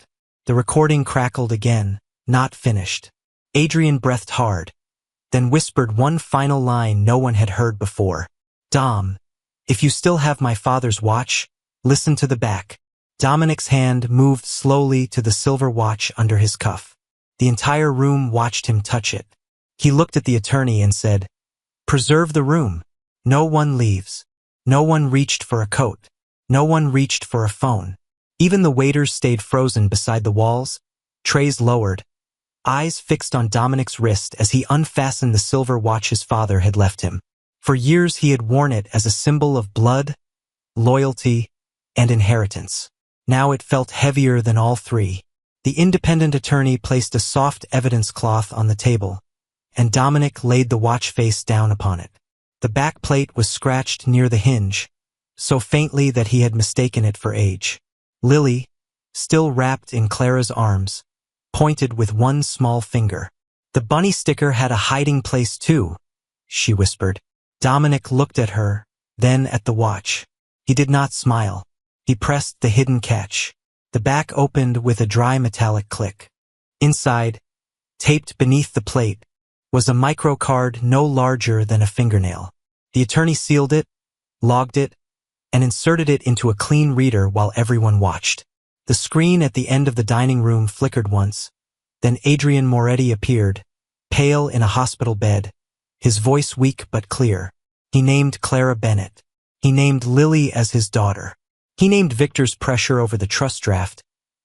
The recording crackled again, not finished. Adrian breathed hard, then whispered one final line no one had heard before. "Dom, if you still have my father's watch, listen to the back." Dominic's hand moved slowly to the silver watch under his cuff. The entire room watched him touch it. He looked at the attorney and said, "Preserve the room. No one leaves." No one reached for a coat. No one reached for a phone. Even the waiters stayed frozen beside the walls, trays lowered, eyes fixed on Dominic's wrist as he unfastened the silver watch his father had left him. For years he had worn it as a symbol of blood, loyalty, and inheritance. Now it felt heavier than all three. The independent attorney placed a soft evidence cloth on the table, and Dominic laid the watch face down upon it. The back plate was scratched near the hinge, so faintly that he had mistaken it for age. Lily, still wrapped in Clara's arms, pointed with one small finger. "The bunny sticker had a hiding place too," she whispered. Dominic looked at her, then at the watch. He did not smile. He pressed the hidden catch. The back opened with a dry metallic click. Inside, taped beneath the plate, was a microcard no larger than a fingernail. The attorney sealed it, logged it, and inserted it into a clean reader while everyone watched. The screen at the end of the dining room flickered once, then Adrian Moretti appeared, pale in a hospital bed, his voice weak but clear. He named Clara Bennett. He named Lily as his daughter. He named Victor's pressure over the trust draft,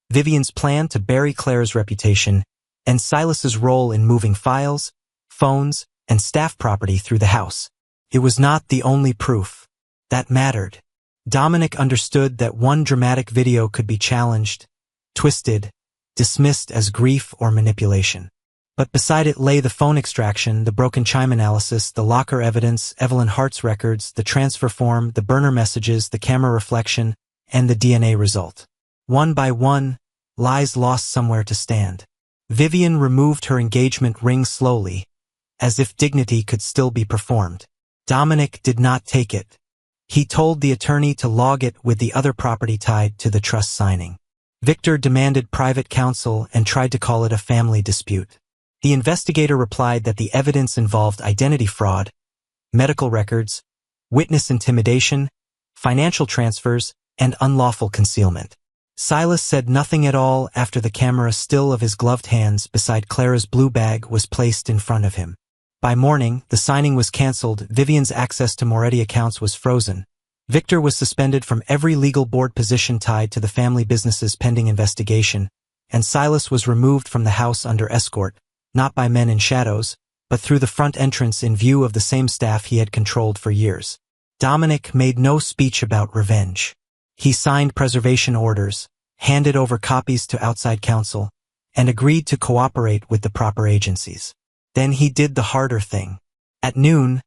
Vivian's plan to bury Clara's reputation, and Silas's role in moving files, phones, and staff property through the house. It was not the only proof. That mattered. Dominic understood that one dramatic video could be challenged, twisted, dismissed as grief or manipulation. But beside it lay the phone extraction, the broken chime analysis, the locker evidence, Evelyn Hart's records, the transfer form, the burner messages, the camera reflection, and the DNA result. One by one, lies lost somewhere to stand. Vivian removed her engagement ring slowly, as if dignity could still be performed. Dominic did not take it. He told the attorney to log it with the other property tied to the trust signing. Victor demanded private counsel and tried to call it a family dispute. The investigator replied that the evidence involved identity fraud, medical records, witness intimidation, financial transfers, and unlawful concealment. Silas said nothing at all after the camera still of his gloved hands beside Clara's blue bag was placed in front of him. By morning, the signing was cancelled, Vivian's access to Moretti accounts was frozen. Victor was suspended from every legal board position tied to the family business's pending investigation, and Silas was removed from the house under escort, not by men in shadows, but through the front entrance in view of the same staff he had controlled for years. Dominic made no speech about revenge. He signed preservation orders, handed over copies to outside counsel, and agreed to cooperate with the proper agencies. Then he did the harder thing. At noon,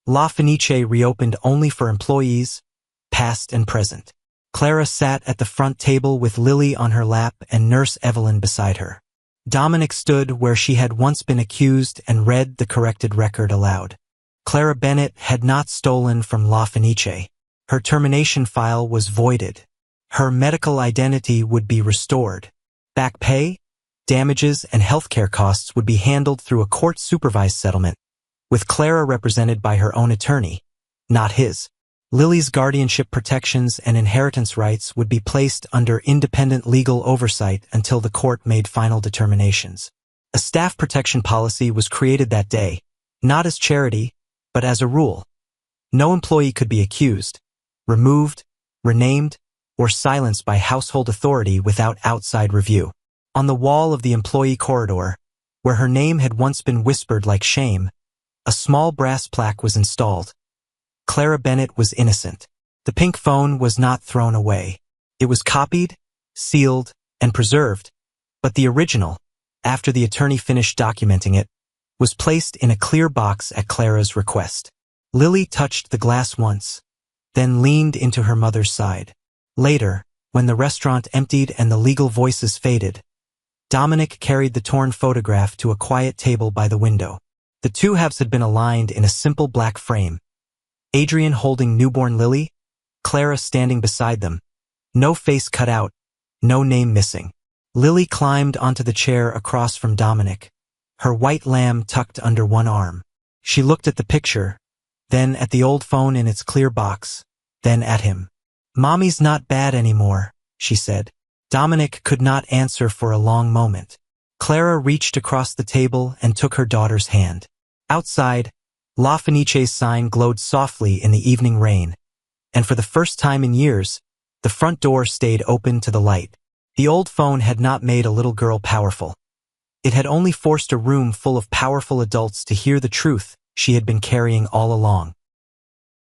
La Fenice reopened only for employees, past and present. Clara sat at the front table with Lily on her lap and Nurse Evelyn beside her. Dominic stood where she had once been accused and read the corrected record aloud. Clara Bennett had not stolen from La Fenice. Her termination file was voided. Her medical identity would be restored. Back pay, damages, and healthcare costs would be handled through a court-supervised settlement, with Clara represented by her own attorney, not his. Lily's guardianship protections and inheritance rights would be placed under independent legal oversight until the court made final determinations. A staff protection policy was created that day, not as charity, but as a rule. No employee could be accused, removed, renamed, or silenced by household authority without outside review. On the wall of the employee corridor, where her name had once been whispered like shame, a small brass plaque was installed. Clara Bennett was innocent. The pink phone was not thrown away. It was copied, sealed, and preserved, but the original, after the attorney finished documenting it, was placed in a clear box at Clara's request. Lily touched the glass once, then leaned into her mother's side. Later, when the restaurant emptied and the legal voices faded, Dominic carried the torn photograph to a quiet table by the window. The two halves had been aligned in a simple black frame. Adrian holding newborn Lily, Clara standing beside them. No face cut out, no name missing. Lily climbed onto the chair across from Dominic, her white lamb tucked under one arm. She looked at the picture, then at the old phone in its clear box, then at him. "Mommy's not bad anymore," she said. Dominic could not answer for a long moment. Clara reached across the table and took her daughter's hand. Outside, La Fenice's sign glowed softly in the evening rain, and for the first time in years, The front door stayed open to the light. The old phone had not made a little girl powerful. It had only forced a room full of powerful adults to hear the truth she had been carrying all along.